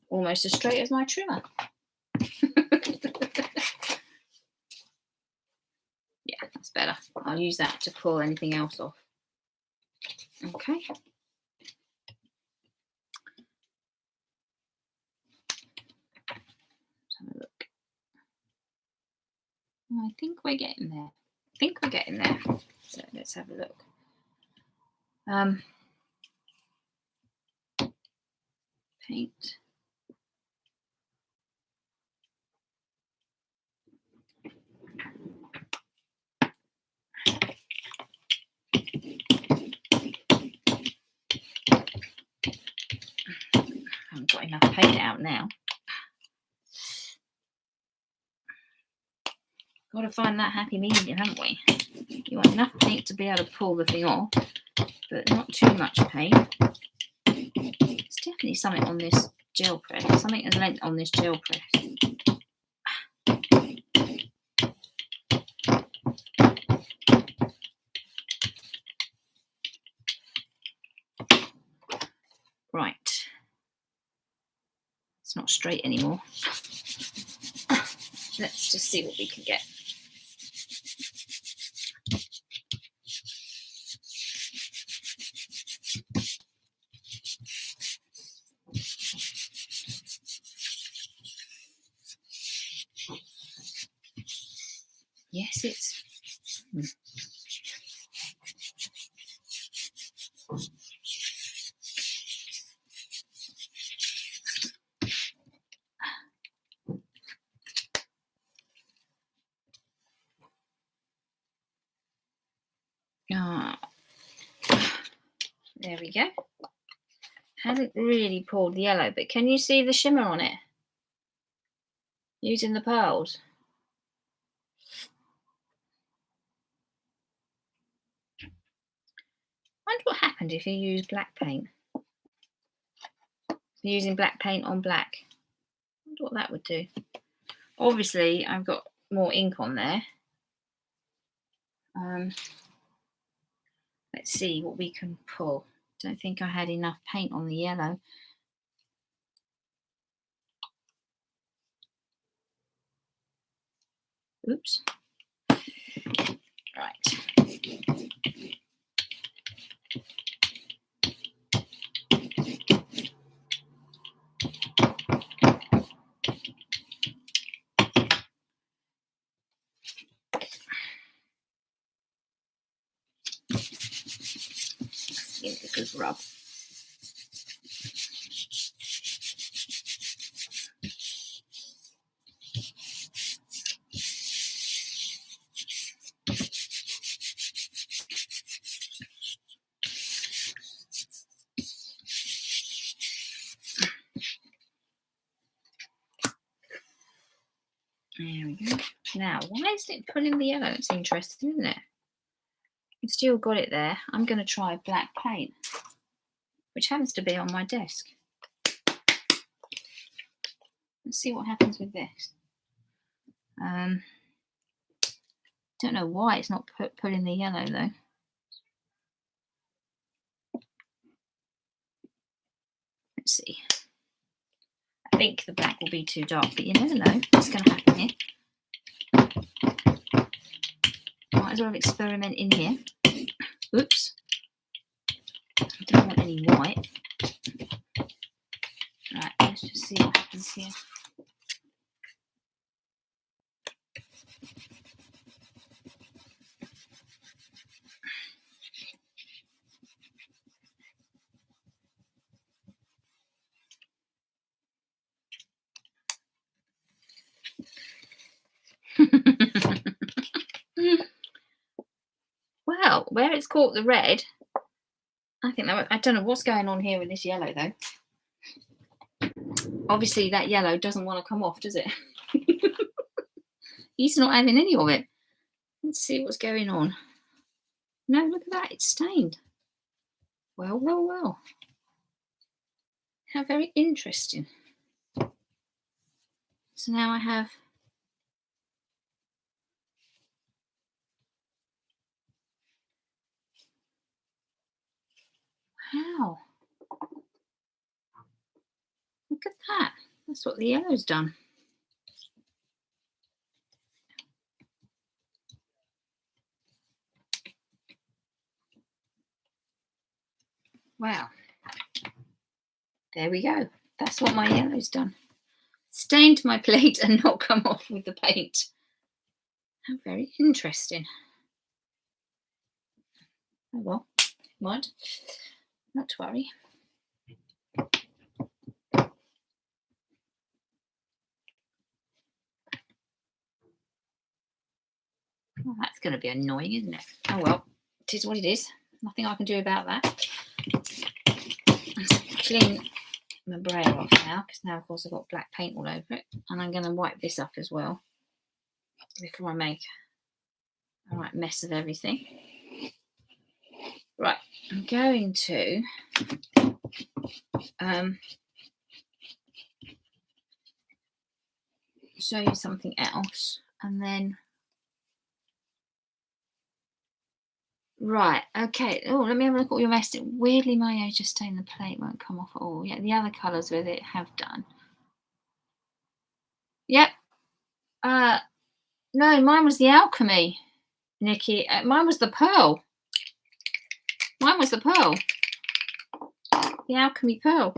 Almost as straight as my trimmer. Yeah, that's better. I'll use that to pull anything else off. Okay. Let's have a look. I think we're getting there. So let's have a look. Paint. I haven't got enough paint out now. Got to find that happy medium, haven't we? You want enough paint to be able to pull the thing off, but not too much paint. There's definitely something on this gel press. Something has lent on this gel press. Right. It's not straight anymore. Let's just see what we can get. Yes, it's... There we go. Hasn't really pulled the yellow, but can you see the shimmer on it? Using the pearls. I wonder what happened if you use black paint. Using black paint on black. I wonder what that would do. Obviously, I've got more ink on there. Let's see what we can pull. Don't think I had enough paint on the yellow. Oops. Right. Give it a good rub. There we go. Now, why is it pulling the yellow? It's interesting, isn't it? You've still got it there. I'm going to try black paint, which happens to be on my desk. Let's see what happens with this. Don't know why it's not pulling the yellow though. Let's see. I think the black will be too dark, but you never know what's going to happen here. Might as well experiment in here. Oops. I don't want any white. Right, let's just see what happens here. Well, where it's caught the red, I think I don't know what's going on here with this yellow though. Obviously that yellow doesn't want to come off, does it? He's not having any of it. Let's see what's going on. No, look at that, it's stained. Well, well, well. How very interesting. So now I have wow. Look at that. That's what the yellow's done. Wow. There we go. That's what my yellow's done. Stained my plate and not come off with the paint. How very interesting. Oh well, mind. Not to worry. Well, that's going to be annoying, isn't it? Oh well, it is what it is. Nothing I can do about that. Clean my braille off now, because now of course I've got black paint all over it, and I'm going to wipe this up as well before I make a right mess of everything. Right, I'm going to show you something else, and then right, okay. Oh, let me have a look at all your mess. Weirdly, my age just stained the plate won't come off at all. Yeah, the other colours with it have done. Yep. No, mine was the alchemy, Nikki. Mine was the pearl. Mine was the pearl. The alchemy pearl.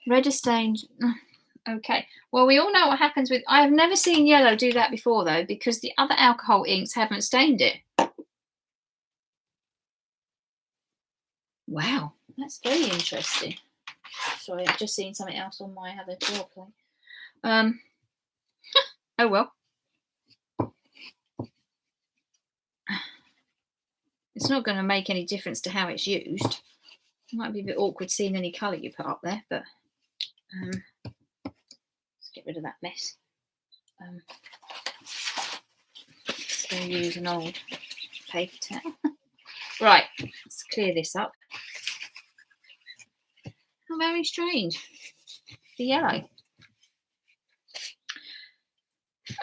Red stained. Okay. Well, we all know what happens with. I have never seen yellow do that before, though, because the other alcohol inks haven't stained it. Wow, that's very interesting. Sorry, I've just seen something else on my other drawer plate. Oh well. It's not going to make any difference to how it's used. It might be a bit awkward seeing any colour you put up there, but let's get rid of that mess. Just going to use an old paper towel. Right, let's clear this up. How very strange. The yellow.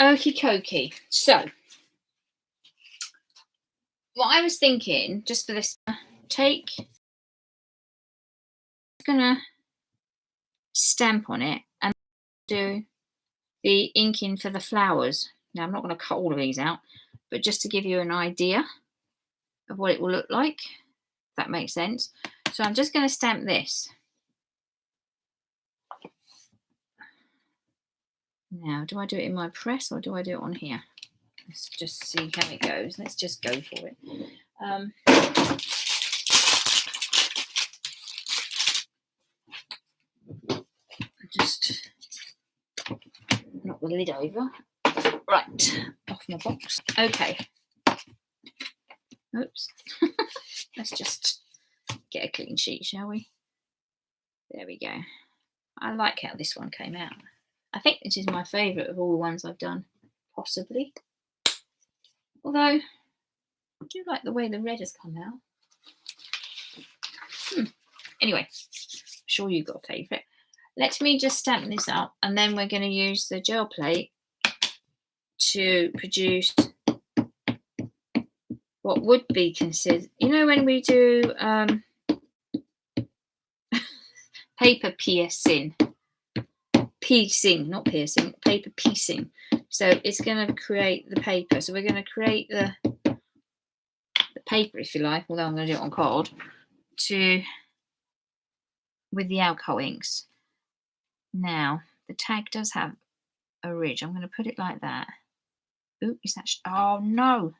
Okie dokie. So, what I was thinking, just for this, I'm gonna stamp on it and do the inking for the flowers. Now, I'm not going to cut all of these out, but just to give you an idea of what it will look like, if that makes sense. So I'm just going to stamp this. Now, do I do it in my press or do I do it on here? Let's just see how it goes. Let's just go for it. Just knock the lid over. Right, off my box. Okay. Oops. Let's just get a clean sheet, shall we? There we go. I like how this one came out. I think this is my favourite of all the ones I've done, possibly. Although, I do like the way the red has come out. Anyway, I'm sure you've got a favourite. Let me just stamp this up, and then we're going to use the gel plate to produce what would be considered, you know, when we do paper piecing, not piercing, paper piecing. So it's going to create the paper. So we're going to create the paper, if you like, although I'm going to do it on card, with the alcohol inks. Now, the tag does have a ridge. I'm going to put it like that. Ooh, is that? Oh no!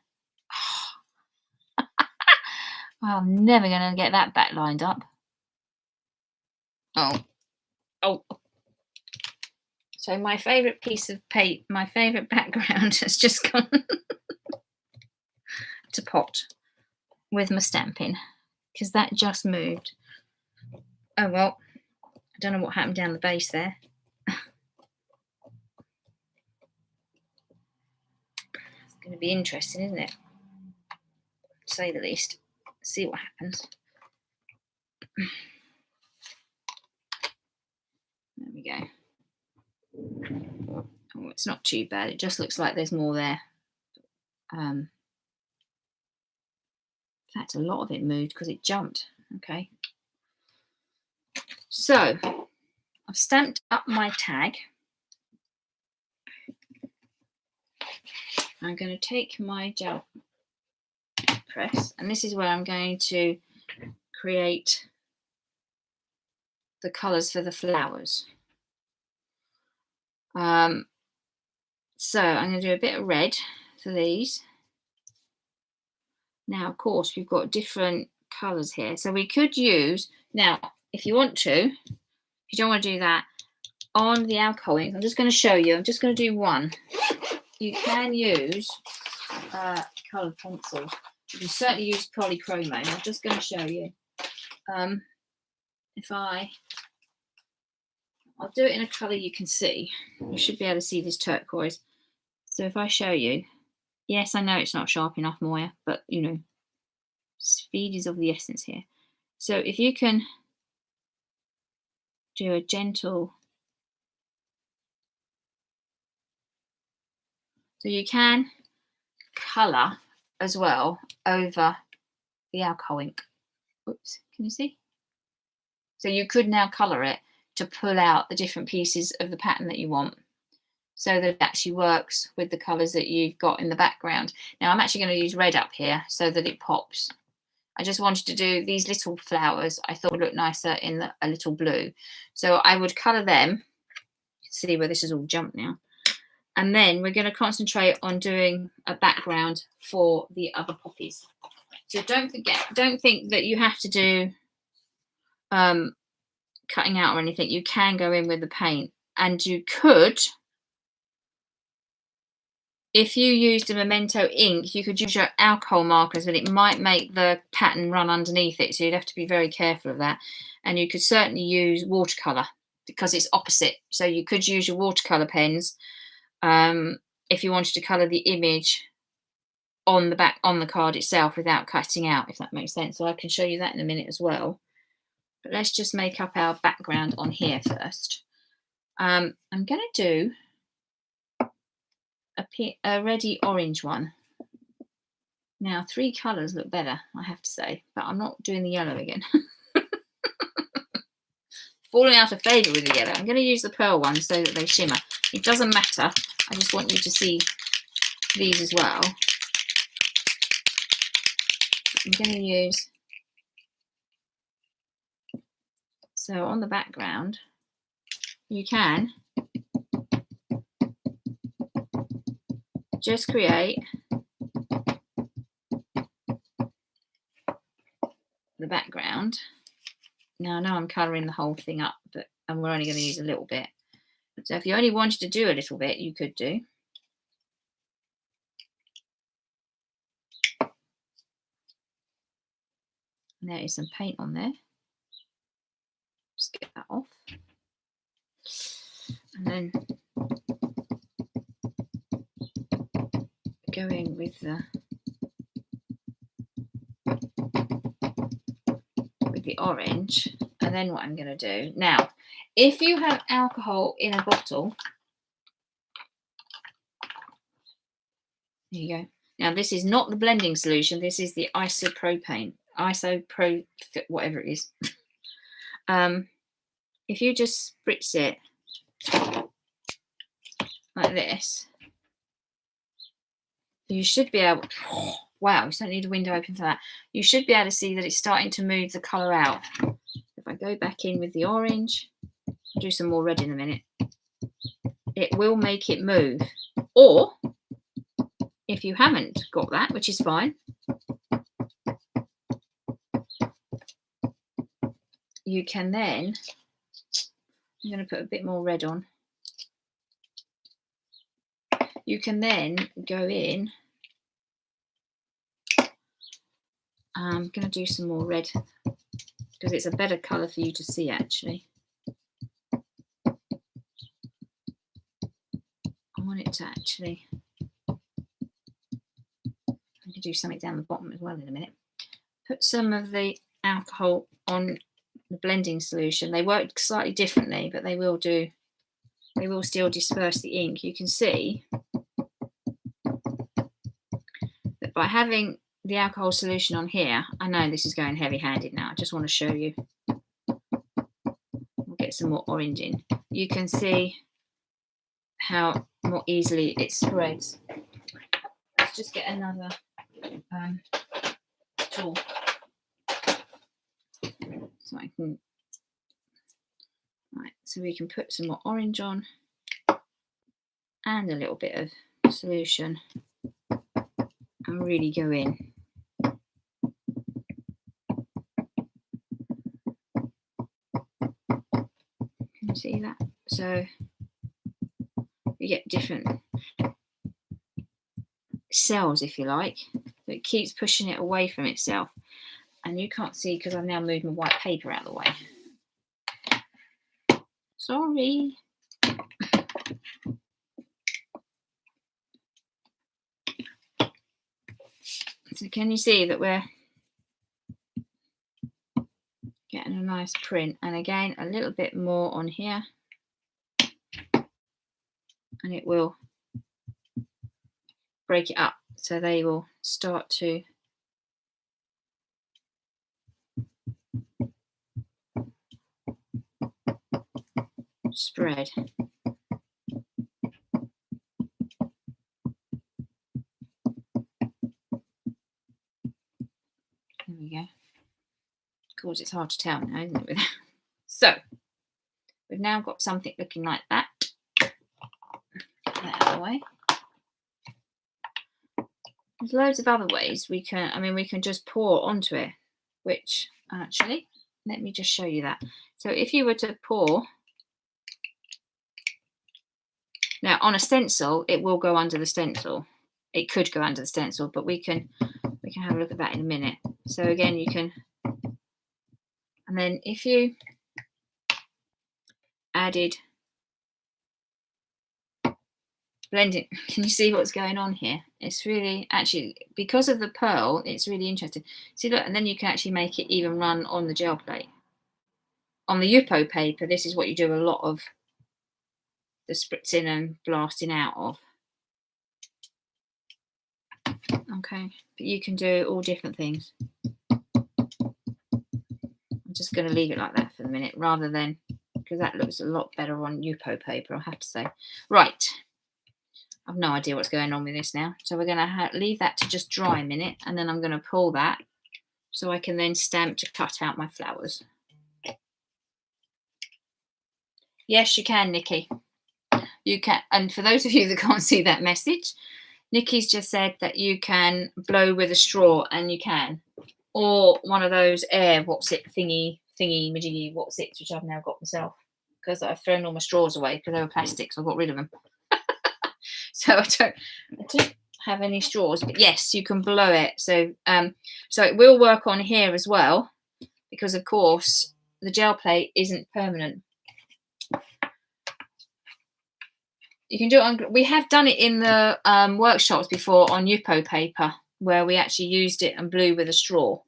I'm never going to get that back lined up. Oh. So my favourite piece of paper, my favourite background has just gone to pot with my stamping because that just moved. Oh well, I don't know what happened down the base there. It's going to be interesting, isn't it? To say the least. See what happens. There we go. Oh, it's not too bad. It just looks like there's more there. In fact, a lot of it moved because it jumped. Okay. So I've stamped up my tag. I'm going to take my gel press, and this is where I'm going to create the colours for the flowers. So I'm going to do a bit of red for these. Now, of course, we've got different colours here. So we could use, now, if you want to, if you don't want to do that, on the alcohol ink, I'm just going to show you. I'm just going to do one. You can use coloured pencil. You can certainly use polychrome. I'm just going to show you. I'll do it in a colour you can see. You should be able to see this turquoise. So if I show you, yes, I know it's not sharp enough, Moya, but you know, speed is of the essence here. So if you can do a gentle, so you can colour as well over the alcohol ink. Oops, can you see? So you could now colour it to pull out the different pieces of the pattern that you want, so that it actually works with the colours that you've got in the background. Now I'm actually going to use red up here so that it pops. I just wanted to do these little flowers. I thought would look nicer in a little blue. So I would colour them. You can see where this is all jumped now. And then we're going to concentrate on doing a background for the other poppies. So don't think that you have to do cutting out or anything. You can go in with the paint, and you could, if you used a Memento ink, you could use your alcohol markers, but it might make the pattern run underneath it, so you'd have to be very careful of that. And you could certainly use watercolour because it's opposite, so you could use your watercolour pens if you wanted to colour the image on the back, on the card itself, without cutting out, if that makes sense. So I can show you that in a minute as well. But let's just make up our background on here first. I'm going to do a reddy orange one. Now, 3 colours look better, I have to say, but I'm not doing the yellow again. fallen out of favour with the yellow. I'm going to use the pearl ones so that they shimmer. It doesn't matter. I just want you to see these as well. I'm going to use, so on the background, you can just create the background. Now I know I'm colouring the whole thing up, but and we're only going to use a little bit. So if you only wanted to do a little bit, you could do. And there is some paint on there. Just get that off. And then go in with the orange. And then what I'm going to do now, if you have alcohol in a bottle, there you go. Now this is not the blending solution. This is the isopropane, whatever it is. If you just spritz it like this, you should be able. Wow, you don't need a window open for that. You should be able to see that it's starting to move the colour out. If I go back in with the orange, I'll do some more red in a minute. It will make it move. Or if you haven't got that, which is fine, you can then, I'm going to put a bit more red on. You can then go in. I'm going to do some more red because it's a better colour for you to see actually. I want it to actually, I'm going to do something down the bottom as well in a minute. Put some of the alcohol on the blending solution. They work slightly differently, but they will still disperse the ink. You can see that by having the alcohol solution on here, I know this is going heavy-handed now. I just want to show you. We'll get some more orange in. You can see how more easily it spreads. Let's just get another tool so I can. Right, so we can put some more orange on and a little bit of solution and really go in. Can you see that? So you get different cells, if you like. It keeps pushing it away from itself. And you can't see because I've now moved my white paper out of the way. Sorry. So can you see that we're getting a nice print? And again, a little bit more on here. And it will break it up. So they will start to spread. There we go. Of course, it's hard to tell now, isn't it? So we've now got something looking like that. Get that out of the way. There's loads of other ways we can just pour onto it, which actually, let me just show you that. So if you were to pour, now on a stencil, it will go under the stencil. It could go under the stencil, but we can have a look at that in a minute. So again, you can, and then if you added blending, can you see what's going on here? It's really, actually, because of the pearl, it's really interesting. See, look, and then you can actually make it even run on the gel plate. On the Yupo paper, this is what you do a lot of the spritzing and blasting out of. Okay, but you can do all different things. I'm just going to leave it like that for the minute rather than because that looks a lot better on Yupo paper, I have to say. Right. I've no idea what's going on with this now. So we're going to leave that to just dry a minute, and then I'm going to pull that so I can then stamp to cut out my flowers. Yes, you can, Nikki. You can. And for those of you that can't see that message, Nikki's just said that you can blow with a straw, and you can. Or one of those thingy majiggy what's-its, which I've now got myself because I've thrown all my straws away because they were plastic, so I got rid of them. So I don't have any straws, but yes, you can blow it. So so it will work on here as well, because of course the gel plate isn't permanent. You can do it on. We have done it in the workshops before on Yupo paper, where we actually used it and blew with a straw.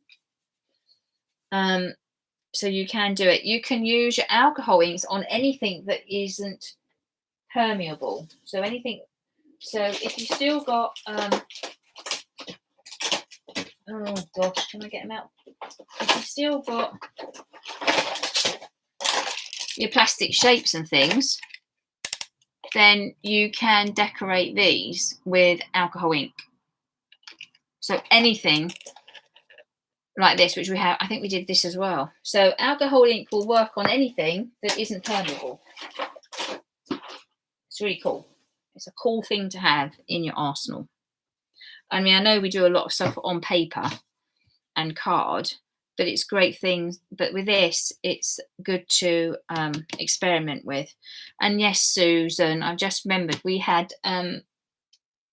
So you can do it. You can use your alcohol inks on anything that isn't permeable. So anything. So if you still got, oh gosh, can I get them out? If you still got your plastic shapes and things, then you can decorate these with alcohol ink. So anything like this, which we have, I think we did this as well. So alcohol ink will work on anything that isn't permeable. It's really cool. It's a cool thing to have in your arsenal. I mean, I know we do a lot of stuff on paper and card, but it's great things. But with this, it's good to experiment with. And yes, Susan, I've just remembered we had,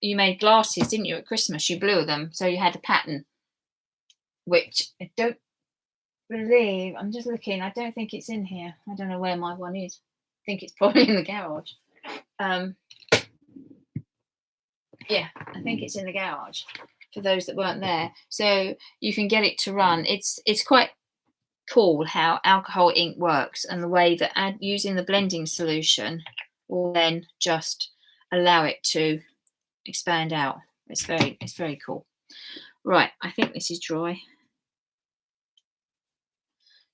you made glasses, didn't you, at Christmas? You blew them, so you had a pattern, which I don't believe, I'm just looking, I don't think it's in here. I don't know where my one is. I think it's probably in the garage. Yeah, I think it's in the garage for those that weren't there. So you can get it to run. It's quite cool how alcohol ink works, and the way that using the blending solution will then just allow it to expand out. It's very cool. Right, I think this is dry.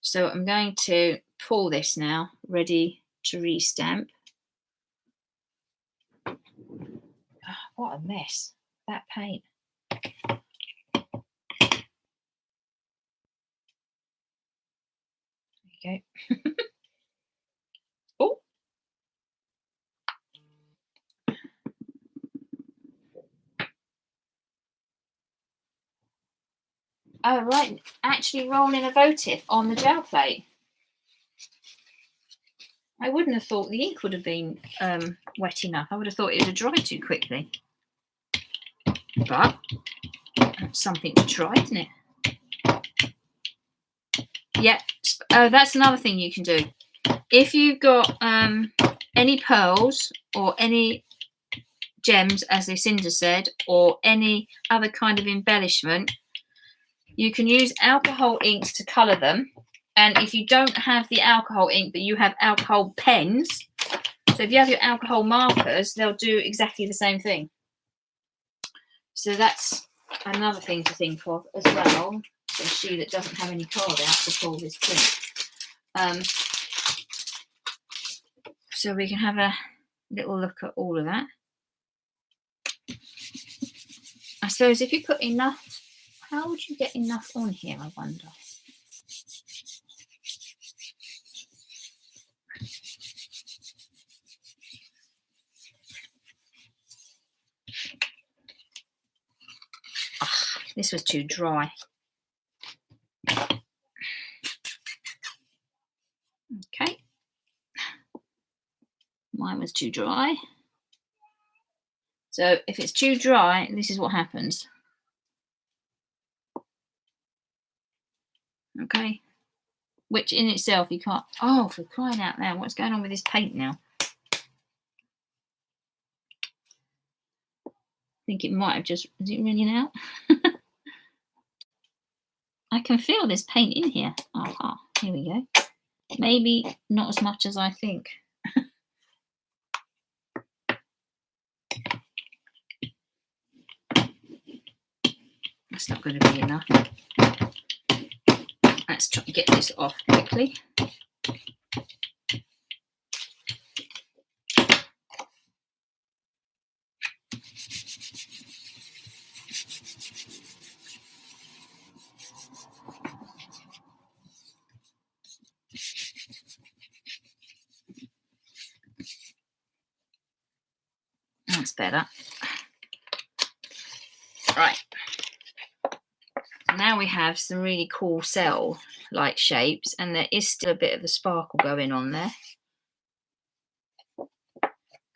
So I'm going to pull this now, ready to restamp. What a mess, that paint. There you go. Oh. Oh, right, actually rolling a votive on the gel plate. I wouldn't have thought the ink would have been wet enough. I would have thought it would have dried too quickly. But that's something to try, isn't it? Yeah. Oh, that's another thing you can do. If you've got any pearls or any gems, as Lucinda said, or any other kind of embellishment, you can use alcohol inks to colour them. And if you don't have the alcohol ink, but you have alcohol pens, so if you have your alcohol markers, they'll do exactly the same thing. So that's another thing to think of as well. So she that doesn't have any card out to pull this print. So we can have a little look at all of that. I suppose if you put enough, how would you get enough on here, I wonder? This was too dry. Okay. Mine was too dry. So if it's too dry, this is what happens. Okay. Which in itself you can't. Oh, for crying out loud, what's going on with this paint now? I think it might have just. Is it running out? I can feel this paint in here. Aha, here we go. Maybe not as much as I think. That's not going to be enough. Let's try to get this off quickly. That's better. Right. So now we have some really cool cell-like shapes, and there is still a bit of the sparkle going on there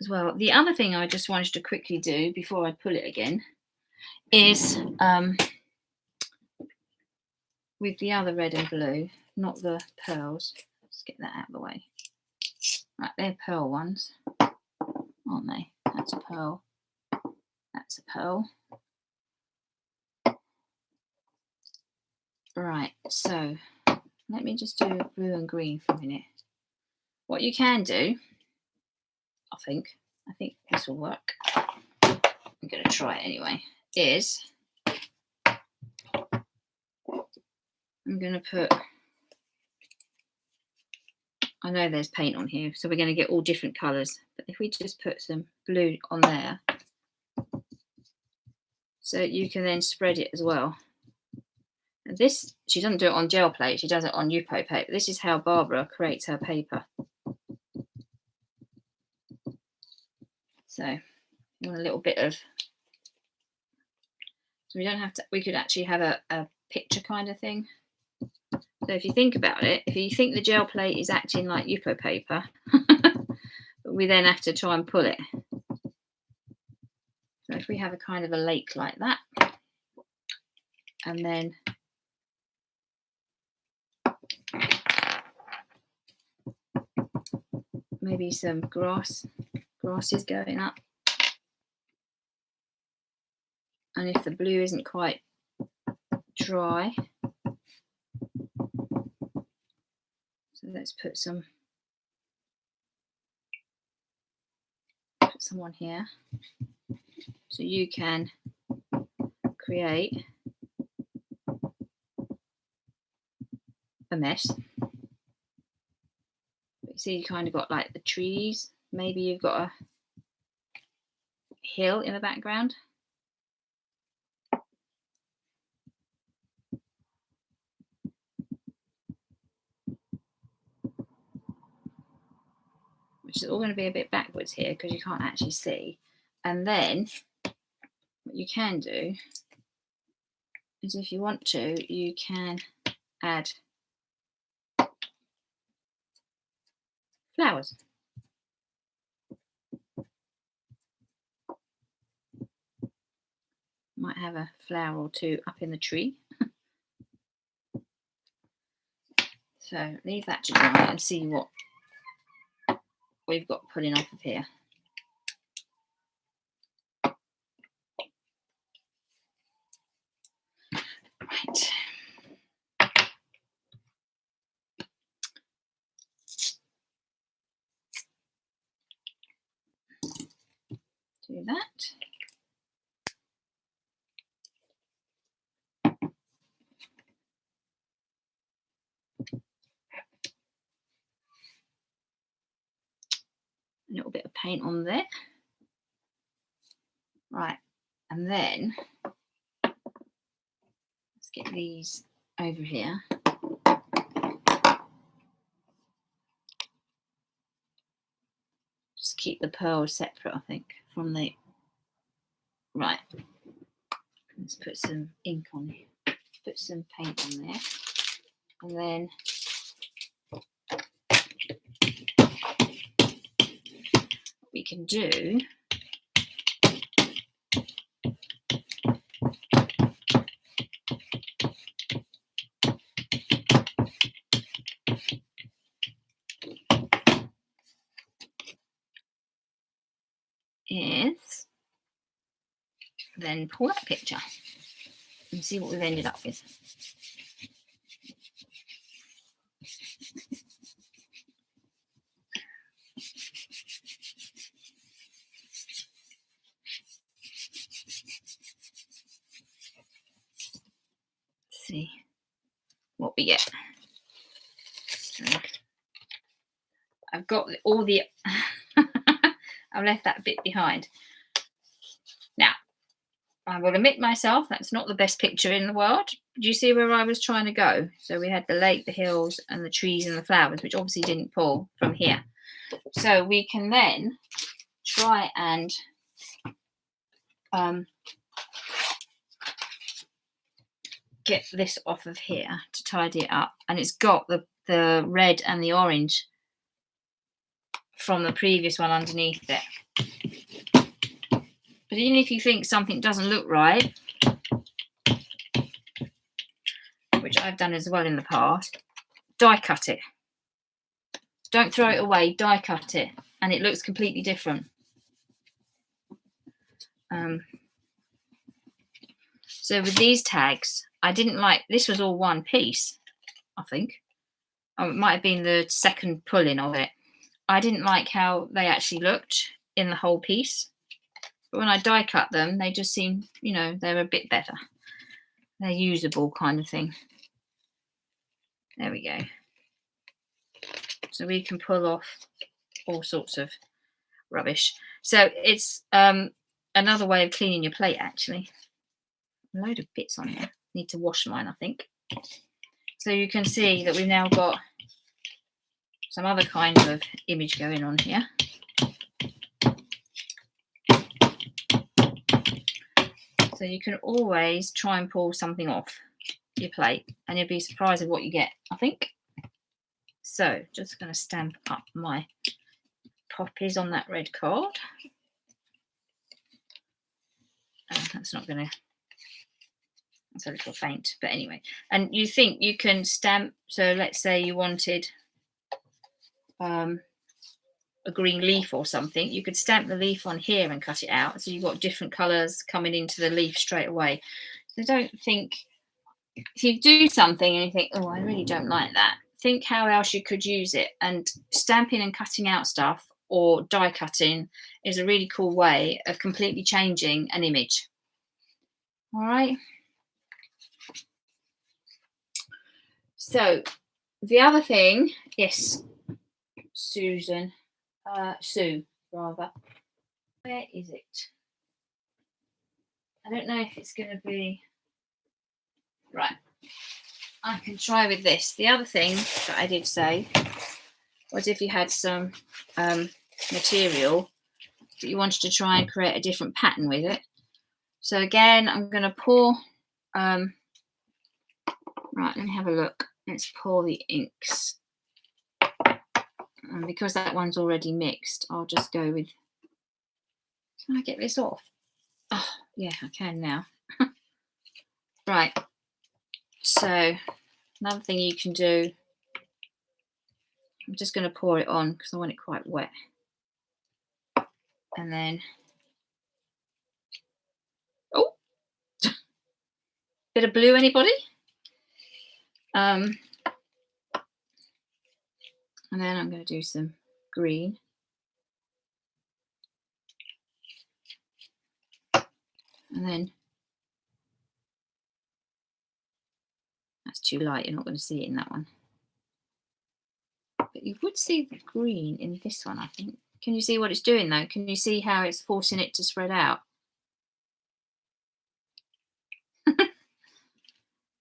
as well. The other thing I just wanted to quickly do before I pull it again is with the other red and blue, not the pearls. Let's get that out of the way. Right, they're pearl ones, aren't they? That's a pearl. That's a pearl. Right, so let me just do blue and green for a minute. What you can do, I think this will work. I'm going to try it anyway, is I'm going to put, I know there's paint on here, so we're going to get all different colours, but if we just put some blue on there, so you can then spread it as well. And this, she doesn't do it on gel plate, she does it on Yupo paper. This is how Barbara creates her paper. So you want a little bit of, so we don't have to, we could actually have a picture kind of thing. So if you think about it, if you think the gel plate is acting like Yupo paper, we then have to try and pull it. So if we have a kind of a lake like that, and then maybe some grasses going up. And if the blue isn't quite dry, so let's put some on here. So you can create a mess. But you see, you kind of got like the trees. Maybe you've got a hill in the background. Which is all going to be a bit backwards here because you can't actually see. And then what you can do is, if you want to, you can add flowers. Might have a flower or two up in the tree. So leave that to dry and see what we've got pulling off of here. Right. Do that. A little bit of paint on there. Right, and then let's get these over here. Just keep the pearls separate, I think, from the, right. Let's put some ink on here. Put some paint on there. And then what we can do is then pull that picture and see what we've ended up with. See what we get. So I've got all the I've left that bit behind. Now, I will admit myself, that's not the best picture in the world. Do you see where I was trying to go? So we had the lake, the hills, and the trees and the flowers, which obviously didn't pull from here. So we can then try and get this off of here to tidy it up, and it's got the red and the orange from the previous one underneath it. But even if you think something doesn't look right, which I've done as well in the past, die cut it. Don't throw it away, die cut it, and it looks completely different. So with these tags, I didn't like, this was all one piece, I think. Oh, it might have been the second pull-in of it. I didn't like how they actually looked in the whole piece. But when I die cut them, they just seem, you know, they're a bit better. They're usable kind of thing. There we go. So we can pull off all sorts of rubbish. So it's another way of cleaning your plate, actually. A load of bits on here. Need to wash mine, I think. So you can see that we've now got some other kind of image going on here. So you can always try and pull something off your plate, and you'll be surprised at what you get, I think. So just going to stamp up my poppies on that red card. That's not going to, that's a little faint, but anyway. And you think you can stamp, so let's say you wanted a green leaf or something, you could stamp the leaf on here and cut it out, so you've got different colours coming into the leaf straight away. So don't think, if you do something and you think, oh, I really don't like that, think how else you could use it. And stamping and cutting out stuff or die cutting is a really cool way of completely changing an image. All right. So the other thing, yes, Susan, Sue, rather. Where is it? I don't know if it's going to be right. I can try with this. The other thing that I did say was if you had some material that you wanted to try and create a different pattern with it. So again, I'm going to pour. Right, let me have a look. Let's pour the inks. And because that one's already mixed, I'll just go with. Can I get this off? Oh, yeah, I can now. Right. So another thing you can do, I'm just going to pour it on because I want it quite wet. And then, oh, bit of blue, anybody? And then I'm going to do some green. And then, that's too light, you're not going to see it in that one. But you would see the green in this one, I think. Can you see what it's doing though? Can you see how it's forcing it to spread out?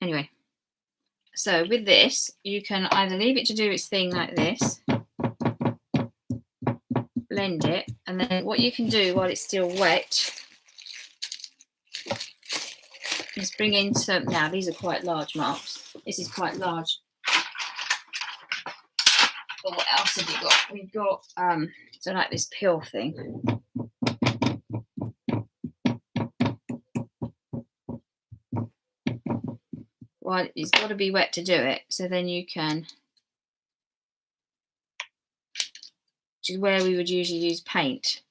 Anyway, so with this, you can either leave it to do its thing like this, blend it, and then what you can do while it's still wet is bring in some, now these are quite large marks. This is quite large. But what else have we got? We've got, so like this pill thing. Well, it's got to be wet to do it. So then you can, which is where we would usually use paint.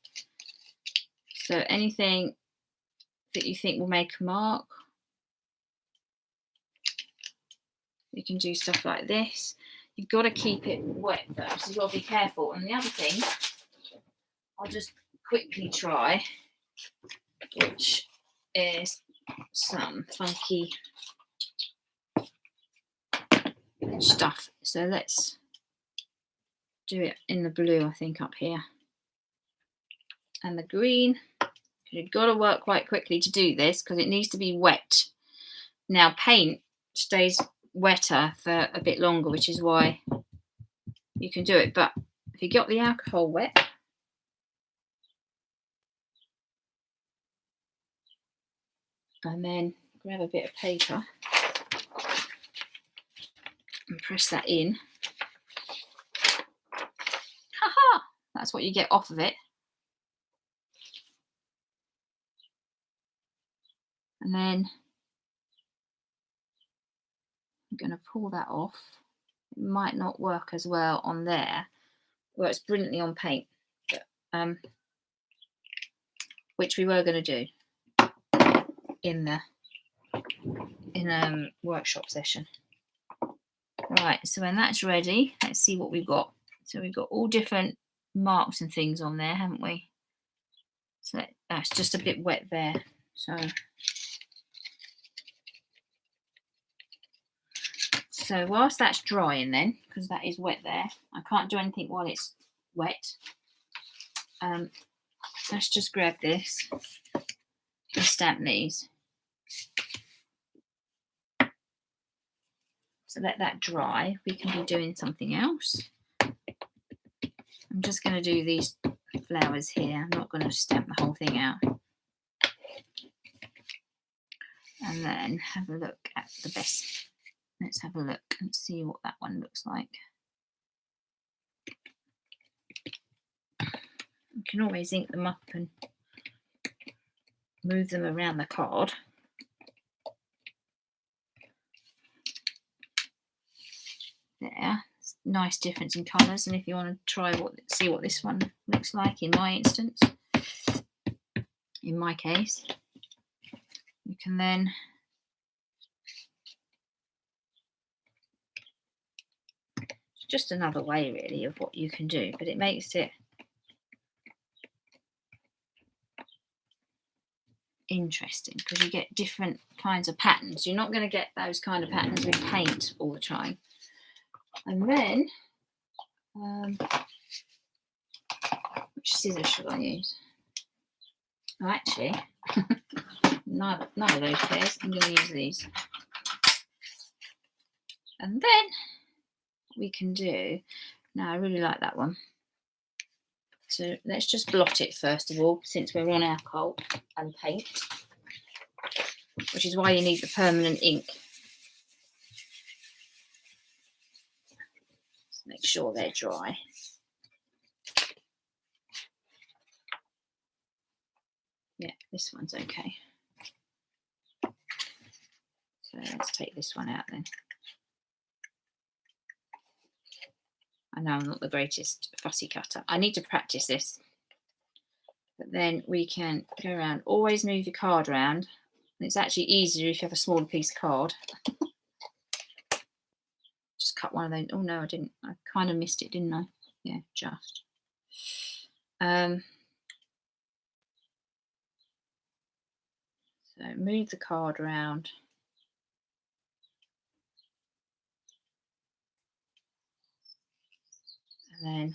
So anything that you think will make a mark, you can do stuff like this. You've got to keep it wet though, so you've got to be careful. And the other thing, I'll just quickly try, which is some funky stuff. So let's do it in the blue, I think, up here. And the green. You've got to work quite quickly to do this because it needs to be wet. Now, paint stays wetter for a bit longer, which is why you can do it. But if you got the alcohol wet, And then grab a bit of paper and press that in. Ha! That's what you get off of it. And then I'm going to pull that off. It might not work as well on there. It works brilliantly on paint, but, which we were going to do in the workshop session. Right, so when that's ready, let's see what we've got. So we've got all different marks and things on there, haven't we? So that's just a bit wet there. So whilst that's drying then, because that is wet there, I can't do anything while it's wet. Let's just grab this and stamp these. So let that dry. We can be doing something else. I'm just going to do these flowers here. I'm not going to stamp the whole thing out. And then have a look at the best. Let's have a look and see what that one looks like. You can always ink them up and move them around the card. There, nice difference in colours. And if you want to try see what this one looks like in my instance, in my case, you can then it's just another way really of what you can do, but it makes it interesting because you get different kinds of patterns. You're not going to get those kind of patterns with paint all the time. And then which scissors should I use? Oh, actually none of those pairs. I'm going to use these. And then we can do, now I really like that one, so let's just blot it first of all, since we're on alcohol and paint, which is why you need the permanent ink. Just make sure they're dry. Yeah, this one's okay. So let's take this one out then. I know I'm not the greatest fussy cutter. I need to practice this. But then we can go around. Always move your card around. And it's actually easier if you have a smaller piece of card. Just cut one of those. Oh no, I didn't. I kind of missed it, didn't I? Yeah, just. So move the card around. And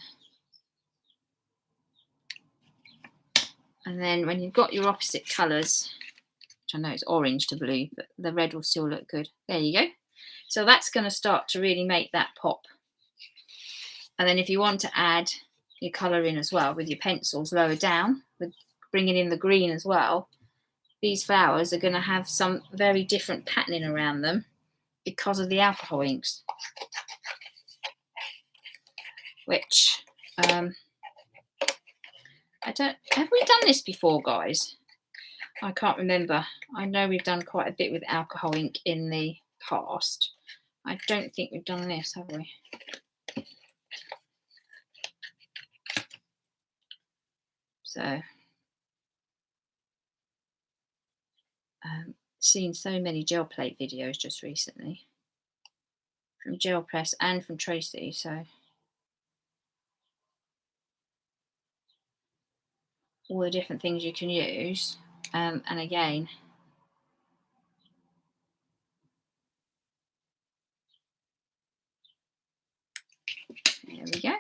then when you've got your opposite colours, which I know it's orange to blue, but the red will still look good. There you go. So that's going to start to really make that pop. And then if you want to add your colour in as well with your pencils lower down, with bringing in the green as well, these flowers are going to have some very different patterning around them because of the alcohol inks, which have we done this before, guys? I can't remember. I know we've done quite a bit with alcohol ink in the past. I don't think we've done this, have we? So, seen so many gel plate videos just recently from Gel Press and from Tracy, so all the different things you can use. And again, there we go.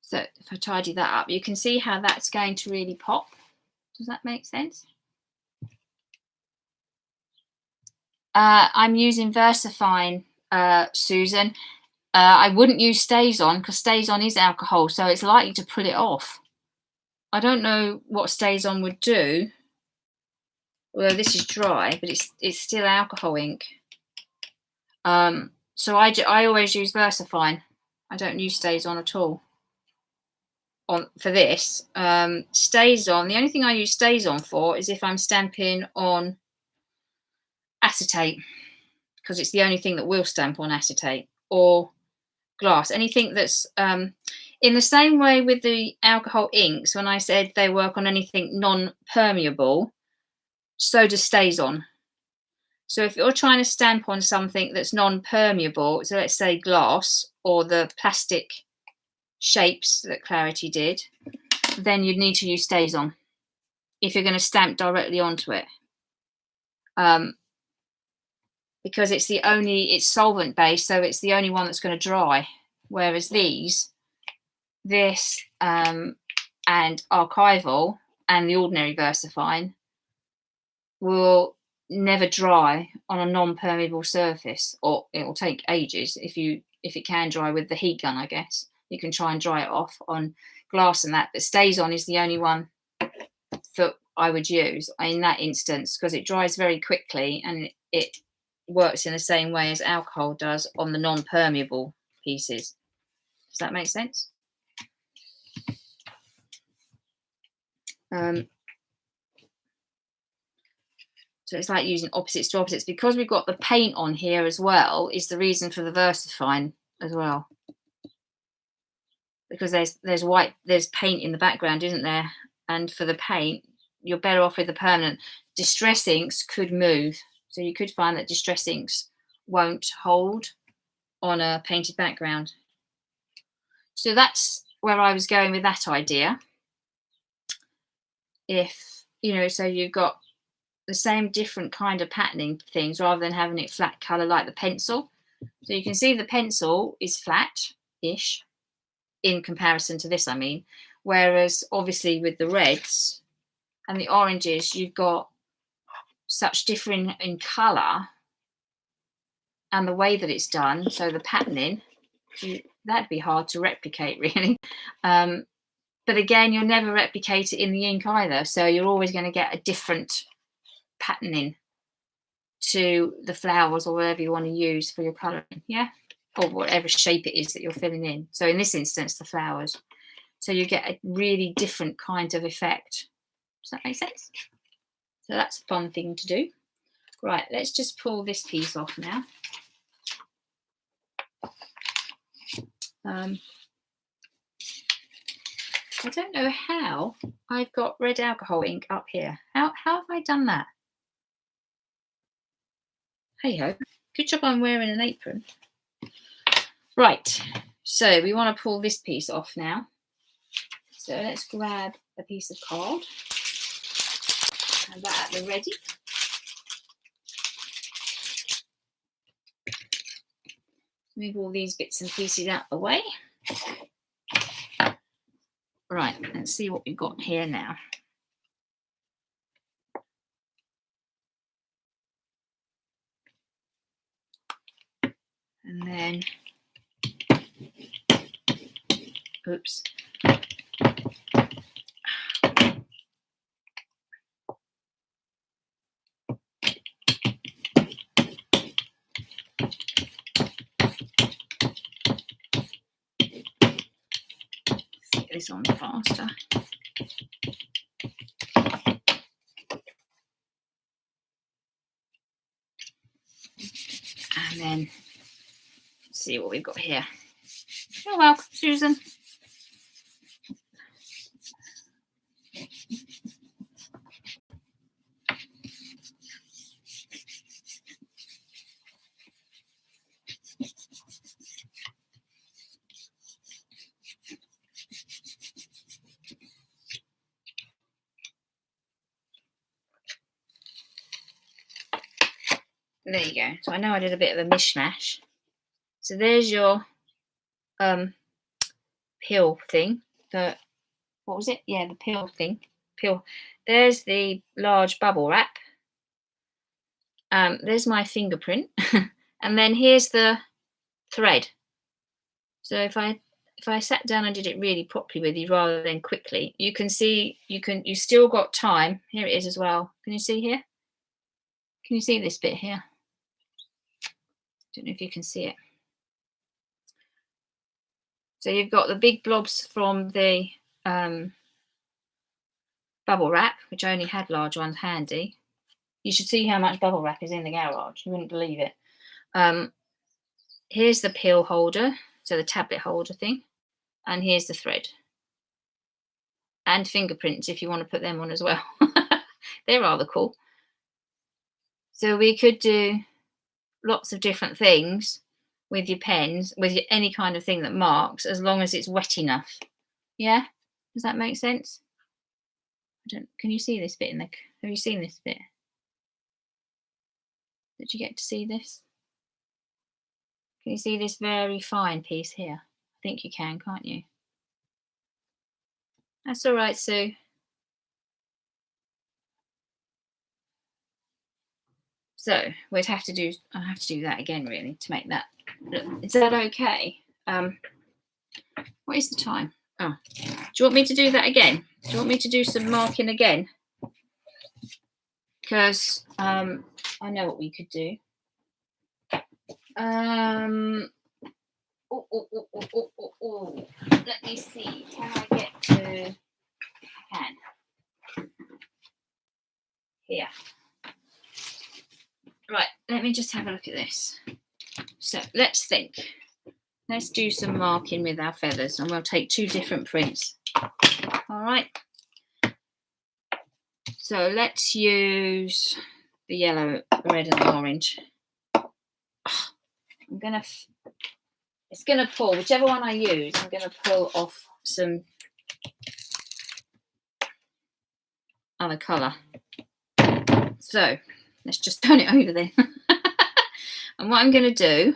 So if I tidy that up, you can see how that's going to really pop. Does that make sense? I'm using VersaFine, Susan. I wouldn't use StazOn because StazOn is alcohol, so it's likely to pull it off. I don't know what StazOn would do. Although this is dry, but it's still alcohol ink. So I always use VersaFine. I don't use StazOn at all for this. StazOn, the only thing I use StazOn for is if I'm stamping on acetate, because it's the only thing that will stamp on acetate or glass. Anything that's in the same way with the alcohol inks, when I said they work on anything non-permeable, so does StazOn. So if you're trying to stamp on something that's non-permeable, so let's say glass or the plastic shapes that Clarity did, then you'd need to use StazOn if you're going to stamp directly onto it. Because it's solvent based, so it's the only one that's going to dry. Whereas this and Archival and the ordinary VersaFine will never dry on a non-permeable surface, or it will take ages if it can dry with the heat gun. I guess you can try and dry it off on glass and that, but StazOn is the only one that I would use in that instance because it dries very quickly and it works in the same way as alcohol does on the non-permeable pieces. Does that make sense? So it's like using opposites to opposites. Because we've got the paint on here as well is the reason for the VersaFine as well. Because there's paint in the background, isn't there? And for the paint, you're better off with the permanent. Distress inks could move. So you could find that distress inks won't hold on a painted background. So that's where I was going with that idea. If, so you've got the same different kind of patterning things rather than having it flat color like the pencil. So you can see the pencil is flat-ish in comparison to this, whereas obviously with the reds and the oranges, you've got such different in color and the way that it's done. So the patterning, that'd be hard to replicate really. But again, you'll never replicate it in the ink either. So you're always going to get a different patterning to the flowers or whatever you want to use for your colouring, or whatever shape it is that you're filling in. So in this instance, the flowers. So you get a really different kind of effect. Does that make sense? So that's a fun thing to do. Right, let's just pull this piece off now. I don't know how I've got red alcohol ink up here. How have I done that? Hey ho, good job I'm wearing an apron. Right, so we want to pull this piece off now. So let's grab a piece of card. Have that at the ready. Move all these bits and pieces out the way. Right, let's see what we've got here now. And then, oops. Get this on faster. And then see what we've got here. You're welcome, Susan. There you go. So I know I did a bit of a mishmash. So there's your pill thing. What was it? Yeah, the pill thing. Pill. There's the large bubble wrap. There's my fingerprint. And then here's the thread. So if if I sat down and did it really properly with you rather than quickly, you can see, you still got time. Here it is as well. Can you see here? Can you see this bit here? Don't know if you can see it. So you've got the big blobs from the bubble wrap, which I only had large ones handy. You should see how much bubble wrap is in the garage. You wouldn't believe it. Here's the pill holder, so the tablet holder thing, and here's the thread. And fingerprints if you want to put them on as well. They're rather cool. So we could do lots of different things with your pens, with any kind of thing that marks, as long as it's wet enough. Yeah? Does that make sense? Can you see this bit have you seen this bit? Did you get to see this? Can you see this very fine piece here? I think you can, can't you? That's all right, Sue. So I'll have to do that again really to make that look. Is that okay? What is the time? Oh, do you want me to do that again? Do you want me to do some marking again? Because I know what we could do. Let me see. Can I get to? I can. Here. Right. Let me just have a look at this. So let's think. Let's do some marking with our feathers, and we'll take 2 different prints. All right. So let's use the yellow, red, and the orange. It's gonna pull, whichever one I use, I'm gonna pull off some other colour. So let's just turn it over then. And what I'm gonna do,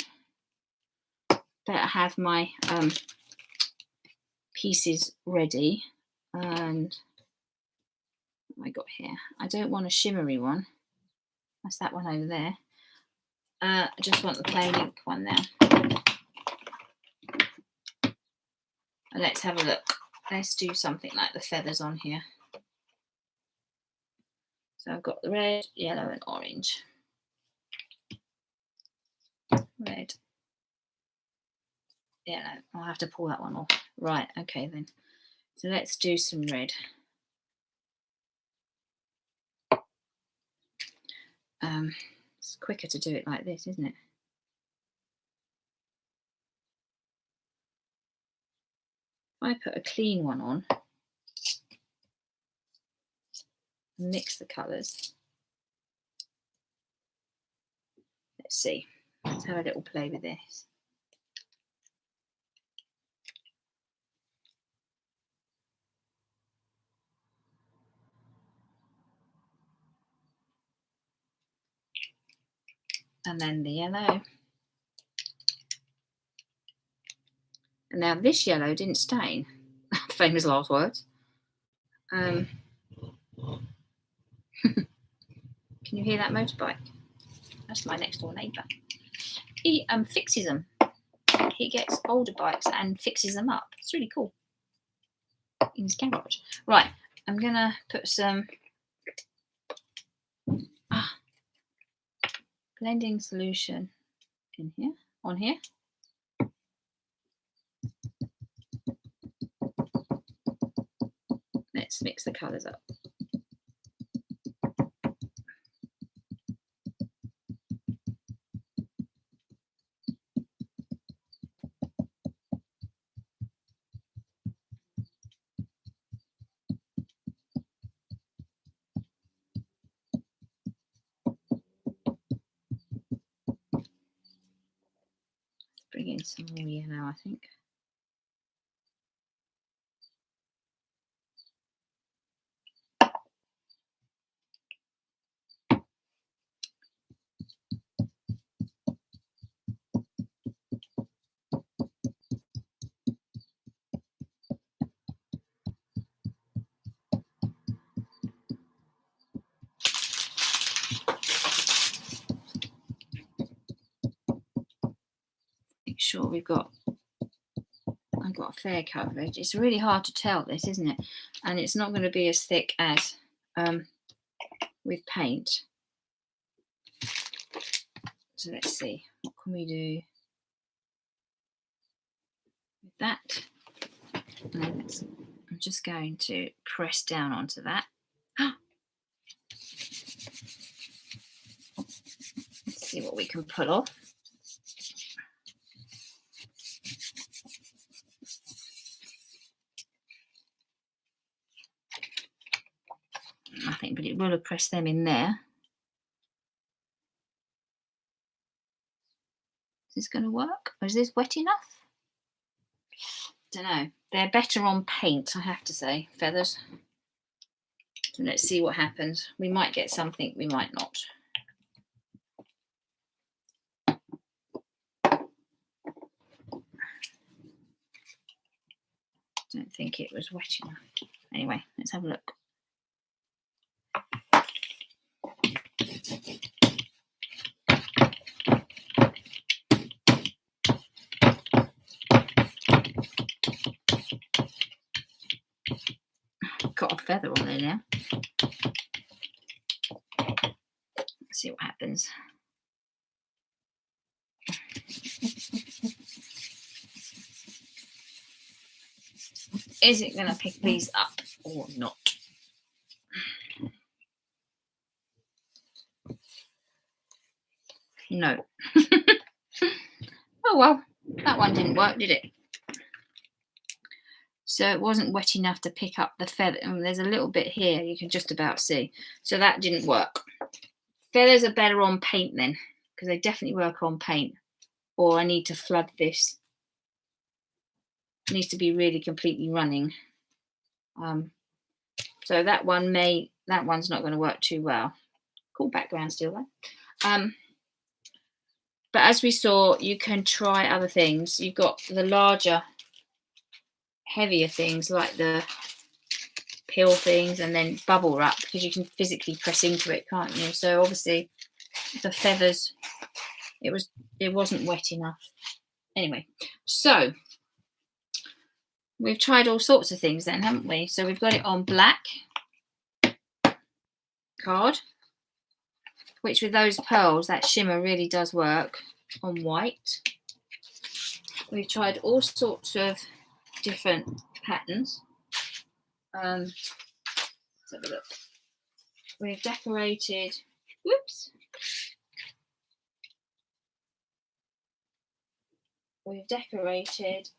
better have my pieces ready. And what have I got here? I don't want a shimmery one. That's that one over there. I just want the plain ink one now. And let's have a look. Let's do something like the feathers on here. So I've got the red, yellow, and orange. Red, yellow. I'll have to pull that one off. Right, okay then. So let's do some red. It's quicker to do it like this, isn't it? If I put a clean one on, mix the colours. Let's see. Let's have a little play with this. And then the yellow. And now this yellow didn't stain. Famous last words. Can you hear that motorbike? That's my next door neighbour. He fixes them. He gets older bikes and fixes them up. It's really cool. In his garage. Right, I'm gonna put some blending solution in here, on here. Let's mix the colours up. Bring in some more yellow, I think. Make sure I've got a fair coverage. It's really hard to tell this, isn't it? And it's not going to be as thick as with paint. So let's see, what can we do with that? And I'm just going to press down onto that. Let's see what we can pull off. Nothing, but it will have pressed them in there. Is this going to work? Or is this wet enough? Don't know. They're better on paint, I have to say, feathers. So let's see what happens. We might get something, we might not. Don't think it was wet enough. Anyway, let's have a look. Got a feather on there now. Let's see what happens. Is it going to pick these up or not? No. Oh well, that one didn't work, did it? So it wasn't wet enough to pick up the feather. And there's a little bit here you can just about see. So that didn't work. Feathers are better on paint then, because they definitely work on paint. Or I need to flood this. It needs to be really completely running. So that one's not going to work too well. Cool background still though. But as we saw, you can try other things. You've got the larger, heavier things like the peel things and then bubble wrap, because you can physically press into it, can't you? So obviously the feathers, it wasn't wet enough. Anyway, so we've tried all sorts of things then, haven't we? So we've got it on black card, which with those pearls, that shimmer really does work. On white. We've tried all sorts of different patterns. Let's have a look. We've decorated, whoops. We've decorated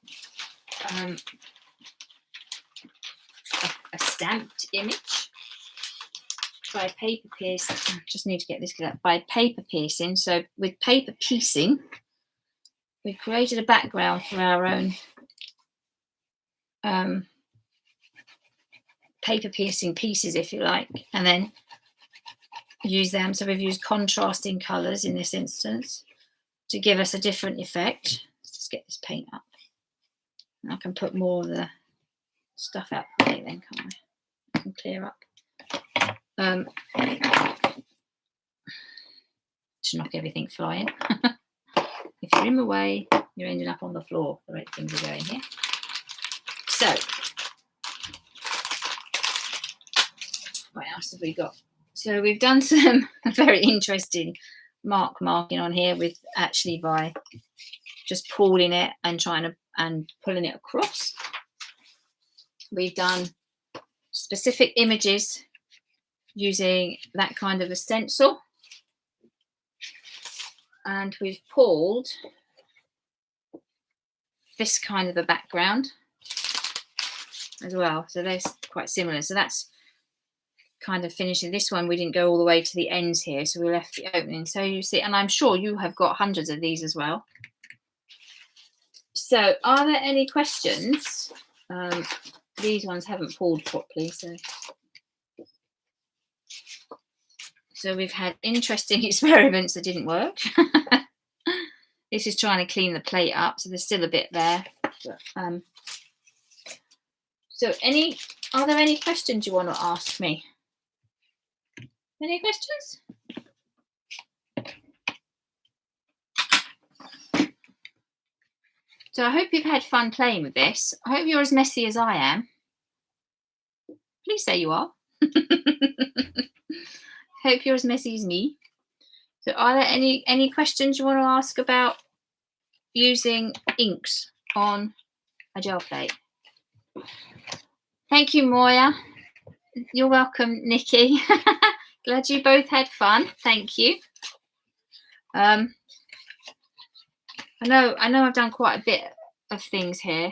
a stamped image by paper piercing. I just need to get this clear. By paper piercing. So with paper piecing, we've created a background for our own paper piercing pieces, if you like, and then use them. So we've used contrasting colours in this instance to give us a different effect. Let's just get this paint up. And I can put more of the stuff out there then, can't I? I can clear up. To knock everything flying. If you're in the way, you're ending up on the floor. The right things are going here. So, what else have we got? So we've done some very interesting marking on here with actually by just pulling it and and pulling it across. We've done specific images using that kind of a stencil, and we've pulled this kind of a background as well, so they're quite similar. So that's kind of finishing. This one we didn't go all the way to the ends here, so we left the opening. So you see, and I'm sure you have got hundreds of these as well. So are there any questions? These ones haven't pulled properly, so we've had interesting experiments that didn't work. This is trying to clean the plate up, so there's still a bit there. But, so are there any questions you want to ask me? Any questions? So I hope you've had fun playing with this. I hope you're as messy as I am. Please say you are. Hope you're as messy as me. So are there any questions you want to ask about using inks on a gel plate? Thank you, Moya. You're welcome, Nikki. Glad you both had fun. Thank you. I know I've done quite a bit of things here.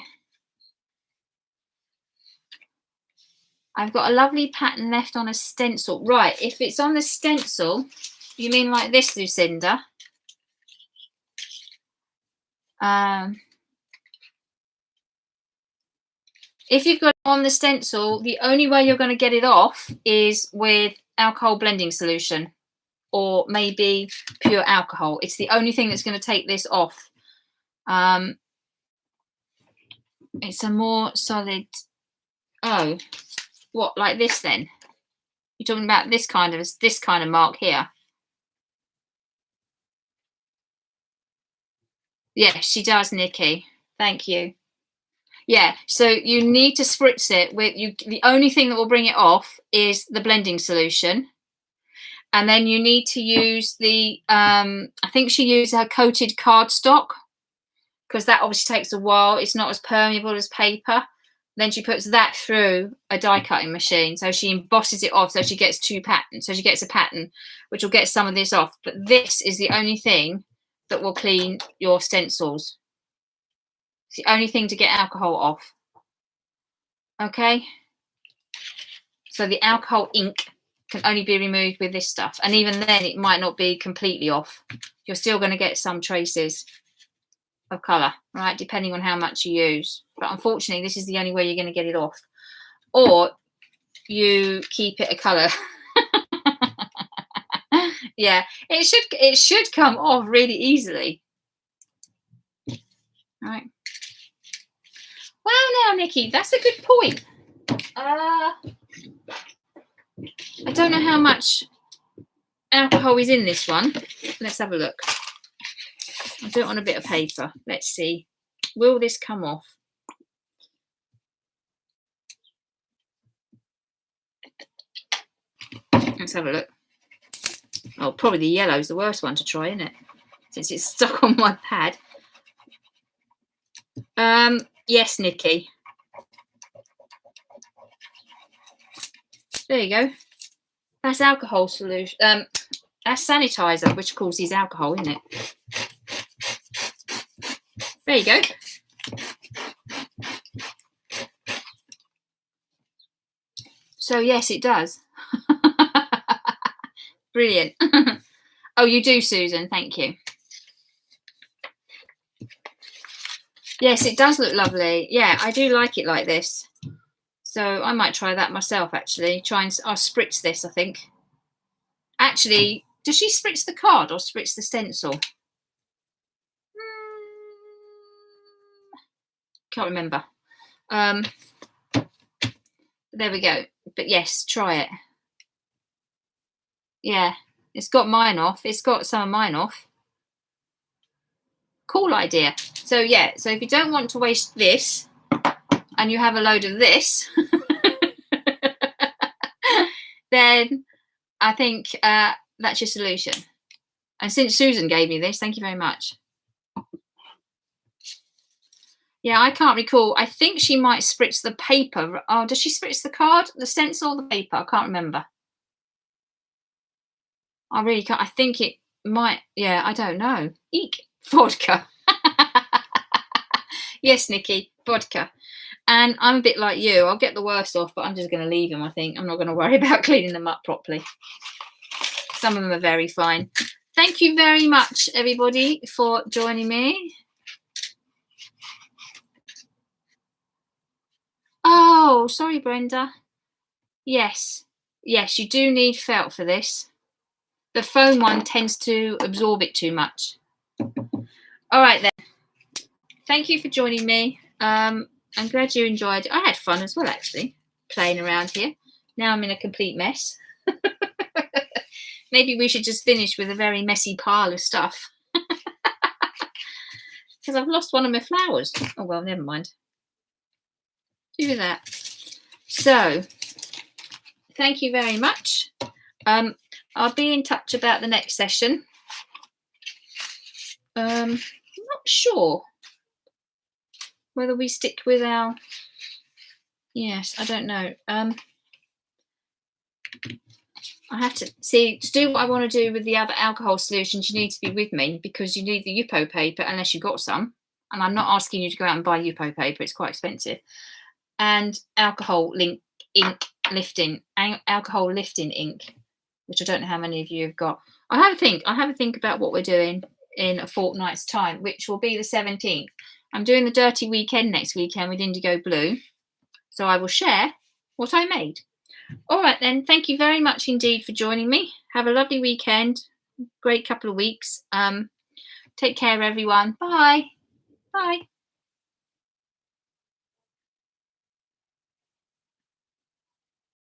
I've got a lovely pattern left on a stencil. Right, if it's on the stencil, you mean like this, Lucinda? If you've got it on the stencil, the only way you're going to get it off is with alcohol blending solution, or maybe pure alcohol. It's the only thing that's going to take this off. It's a more solid. Oh, what, like this then? You're talking about this kind of mark here. Yes, she does, Nikki. Thank you. Yeah, so you need to spritz it with you. The only thing that will bring it off is the blending solution. And then you need to use the, I think she used her coated cardstock, because that obviously takes a while. It's not as permeable as paper. Then she puts that through a die cutting machine. So she embosses it off, so she gets two patterns. So she gets a pattern, which will get some of this off. But this is the only thing that will clean your stencils. It's the only thing to get alcohol off. Okay? So the alcohol ink can only be removed with this stuff. And even then, it might not be completely off. You're still going to get some traces of colour, right? Depending on how much you use. But unfortunately, this is the only way you're going to get it off. Or you keep it a colour. Yeah, it should come off really easily. Right. Well, now, Nikki, that's a good point. I don't know how much alcohol is in this one. Let's have a look. I'll do it on a bit of paper. Let's see. Will this come off? Let's have a look. Oh, probably the yellow is the worst one to try, isn't it? Since it's stuck on my pad. Yes, Nikki. There you go. That's alcohol solution. That's sanitizer, which causes alcohol, isn't it? There you go. So yes, it does. Brilliant. Oh, you do, Susan. Thank you. Yes, it does look lovely. Yeah, I do like it like this. So I might try that myself, actually. I'll spritz this, I think. Actually, does she spritz the card or spritz the stencil? Can't remember. There we go. But yes, try it. Yeah, it's got mine off. It's got some of mine off. Cool idea. So yeah, so if you don't want to waste this and you have a load of this, then I think that's your solution. And since Susan gave me this, thank you very much. Yeah, I can't recall. I think she might spritz the paper. Oh, does she spritz the card, the stencil, the paper? I can't remember. I really can't. I think it might. Yeah, I don't know. Eek, vodka. Yes, Nikki, vodka. And I'm a bit like you. I'll get the worst off, but I'm just going to leave them, I think. I'm not going to worry about cleaning them up properly. Some of them are very fine. Thank you very much, everybody, for joining me. Oh, sorry, Brenda. Yes, you do need felt for this. The foam one tends to absorb it too much. All right, then. Thank you for joining me. I'm glad you enjoyed it. I had fun as well, actually, playing around here. Now I'm in a complete mess. Maybe we should just finish with a very messy pile of stuff. because I've lost one of my flowers. Oh, well, never mind. Do with that. So, thank you very much. I'll be in touch about the next session. I'm not sure whether we stick with our... Yes, I don't know. I have to see, to do what I want to do with the other alcohol solutions, you need to be with me because you need the Yupo paper unless you've got some. And I'm not asking you to go out and buy Yupo paper, it's quite expensive. And alcohol lifting ink, which I don't know how many of you have got. I have a think about what we're doing in a fortnight's time, which will be the 17th. I'm doing the Dirty Weekend next weekend with Indigo Blue. So I will share what I made. All right then, thank you very much indeed for joining me. Have a lovely weekend, great couple of weeks. Take care everyone. Bye. Bye.